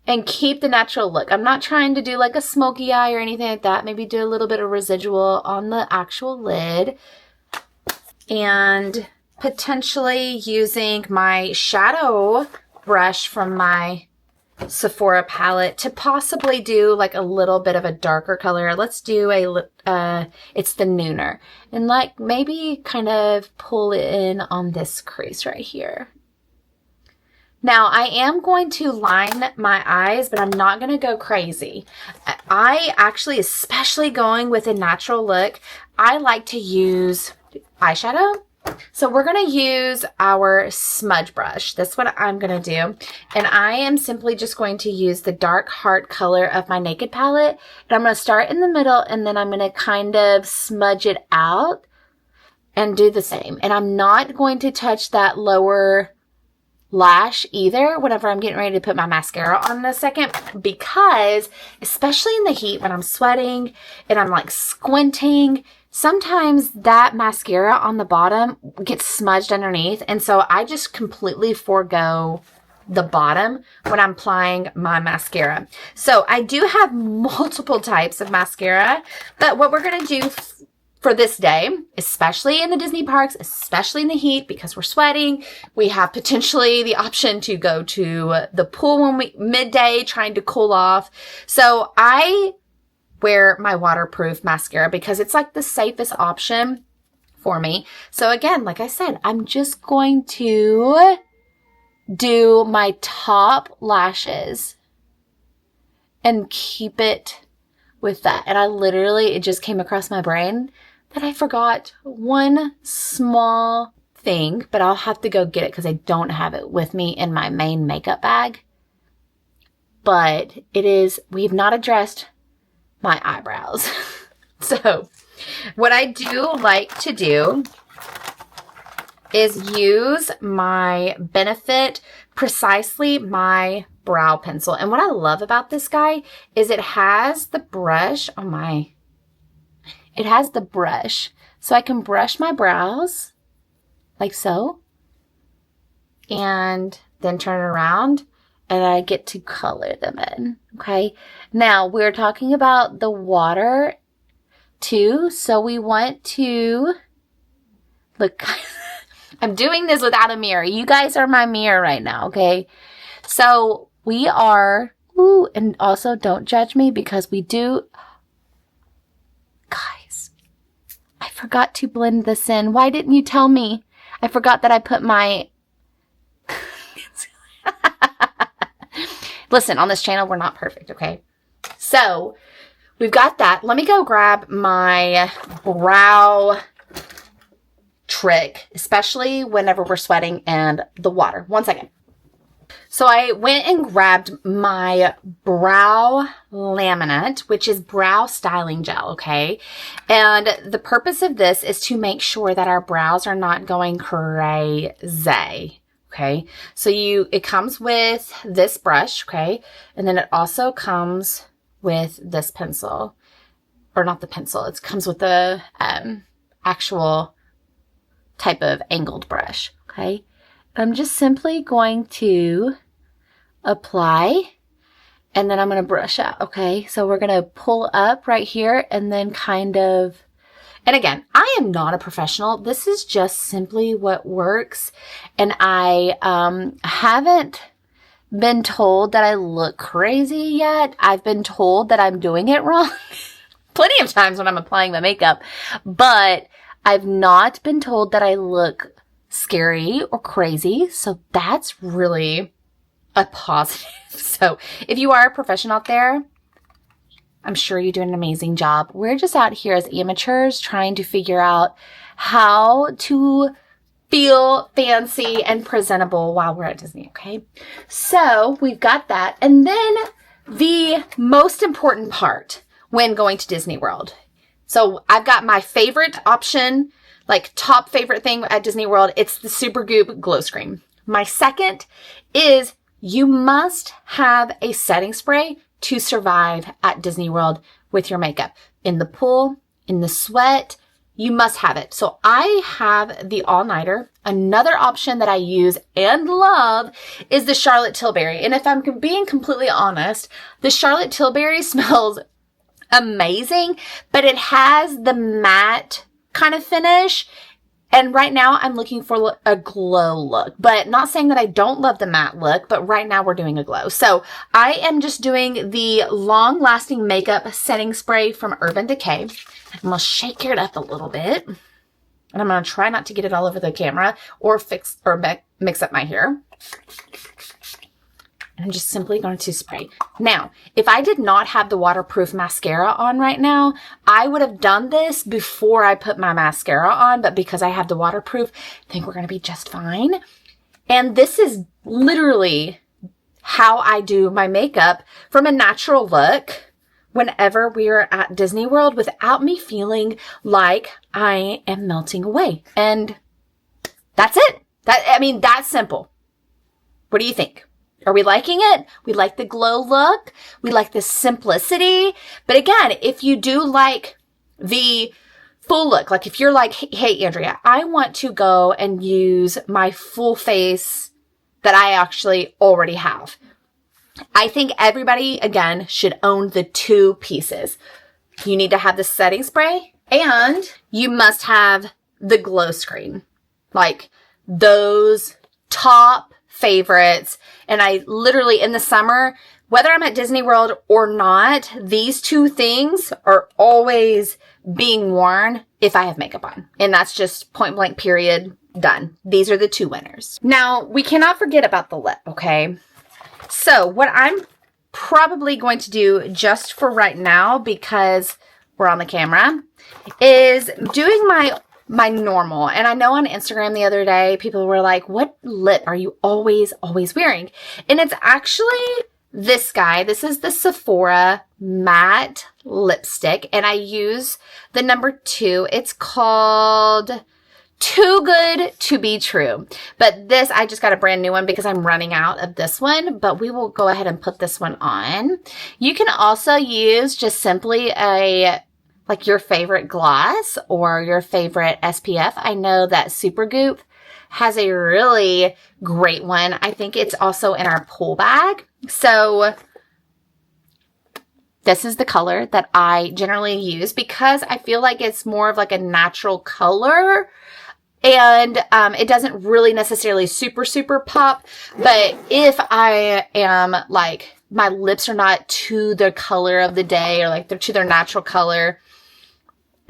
and keep the natural look. I'm not trying to do like a smoky eye or anything like that. Maybe do a little bit of residual on the actual lid. And potentially using my shadow brush from my Sephora palette to possibly do like a little bit of a darker color. Let's do it's the Nooner. And like maybe kind of pull it in on this crease right here. Now, I am going to line my eyes, but I'm not going to go crazy. I actually, especially going with a natural look, I like to use eyeshadow. So we're going to use our smudge brush. That's what I'm going to do. And I am simply just going to use the dark heart color of my Naked palette. And I'm going to start in the middle, and then I'm going to kind of smudge it out and do the same. And I'm not going to touch that lower lash either whenever I'm getting ready to put my mascara on in a second, because especially in the heat when I'm sweating and I'm like squinting, sometimes that mascara on the bottom gets smudged underneath, and so I just completely forego the bottom when I'm applying my mascara. So I do have multiple types of mascara, but what we're going to do for this day, especially in the Disney parks, especially in the heat because we're sweating, we have potentially the option to go to the pool when midday trying to cool off. So I wear my waterproof mascara because it's like the safest option for me. So again, like I said, I'm just going to do my top lashes and keep it with that. And I literally, it just came across my brain that I forgot one small thing, but I'll have to go get it because I don't have it with me in my main makeup bag. But it is, we've not addressed my eyebrows. So what I do like to do is use my Benefit Precisely My brow pencil. And what I love about this guy is it has the brush, it has the brush, so I can brush my brows like so, and then turn it around, and I get to color them in, okay? Now, we're talking about the water, too, so we want to, look, I'm doing this without a mirror. You guys are my mirror right now, okay? So, we are, ooh, and also don't judge me because we do, guys, I forgot to blend this in. Why didn't you tell me? I forgot that I put my... Listen, on this channel, we're not perfect, okay? So, we've got that. Let me go grab my brow trick, especially whenever we're sweating, and the water. 1 second. So I went and grabbed my brow laminate, which is brow styling gel, okay? And the purpose of this is to make sure that our brows are not going crazy, okay? So it comes with this brush, okay? And then it also comes with this pencil, or not the pencil. It comes with the actual type of angled brush, okay? I'm just simply going to apply, and then I'm going to brush out, okay? So we're going to pull up right here and then kind of, and again, I am not a professional. This is just simply what works. And I haven't been told that I look crazy yet. I've been told that I'm doing it wrong plenty of times when I'm applying my makeup, but I've not been told that I look scary or crazy. So that's really a positive. So if you are a professional out there, I'm sure you're doing an amazing job. We're just out here as amateurs trying to figure out how to feel fancy and presentable while we're at Disney, okay? So we've got that. And then the most important part when going to Disney World. So I've got my favorite option, like top favorite thing at Disney World. It's the Super Goop Glow Screen. My second is you must have a setting spray to survive at Disney World with your makeup. In the pool, in the sweat, you must have it. So I have the all-nighter. Another option that I use and love is the Charlotte Tilbury. And if I'm being completely honest, the Charlotte Tilbury smells amazing, but it has the matte kind of finish. And right now I'm looking for a glow look, but not saying that I don't love the matte look, but right now we're doing a glow. So I am just doing the long lasting makeup setting spray from Urban Decay. I'm going to shake it up a little bit, and I'm going to try not to get it all over the camera or mix up my hair. I'm just simply going to spray. Now, if I did not have the waterproof mascara on right now, I would have done this before I put my mascara on, but because I have the waterproof, I think we're going to be just fine. And this is literally how I do my makeup from a natural look whenever we're at Disney World without me feeling like I am melting away. And that's it. That's simple. What do you think? Are we liking it? We like the glow look. We like the simplicity. But again, if you do like the full look, like if you're like, hey, Andrea, I want to go and use my full face that I actually already have. I think everybody, again, should own the two pieces. You need to have the setting spray and you must have the glow screen. Like those top favorites. And I literally, in the summer, whether I'm at Disney World or not, these two things are always being worn if I have makeup on. And that's just point blank, period, done. These are the two winners. Now, we cannot forget about the lip, okay? So what I'm probably going to do just for right now, because we're on the camera, is doing my normal. And I know on Instagram the other day, people were like, what lip are you always wearing? And it's actually this guy. This is the Sephora matte lipstick. And I use the number 2. It's called Too Good to Be True. But this, I just got a brand new one because I'm running out of this one. But we will go ahead and put this one on. You can also use just simply like your favorite gloss or your favorite SPF. I know that Supergoop has a really great one. I think it's also in our pool bag. So this is the color that I generally use because I feel like it's more of like a natural color. And it doesn't really necessarily super pop. But if I am like, my lips are not to the color of the day or like they're to their natural color,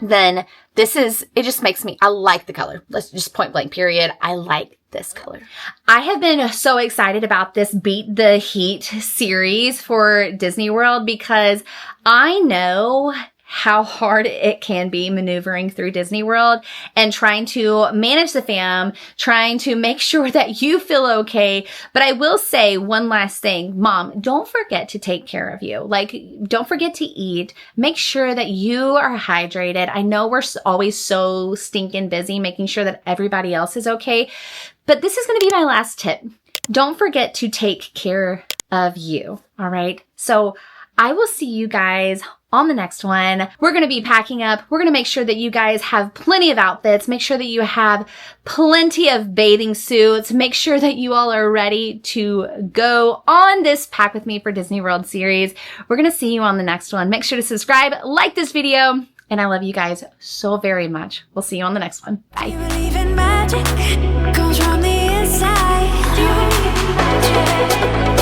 then it just makes me, I like the color. Let's just point blank period. I like this color. I have been so excited about this Beat the Heat series for Disney World because I know how hard it can be maneuvering through Disney World and trying to manage the fam, trying to make sure that you feel okay. But I will say one last thing, Mom, don't forget to take care of you. Like, don't forget to eat. Make sure that you are hydrated. I know we're always so stinking busy making sure that everybody else is okay, but this is going to be my last tip. Don't forget to take care of you. All right. So I will see you guys on the next one. We're going to be packing up. We're going to make sure that you guys have plenty of outfits. Make sure that you have plenty of bathing suits. Make sure that you all are ready to go on this Pack With Me for Disney World series. We're going to see you on the next one. Make sure to subscribe, like this video, and I love you guys so very much. We'll see you on the next one. Bye. Do you believe in magic? Comes from the inside. Do you believe in magic?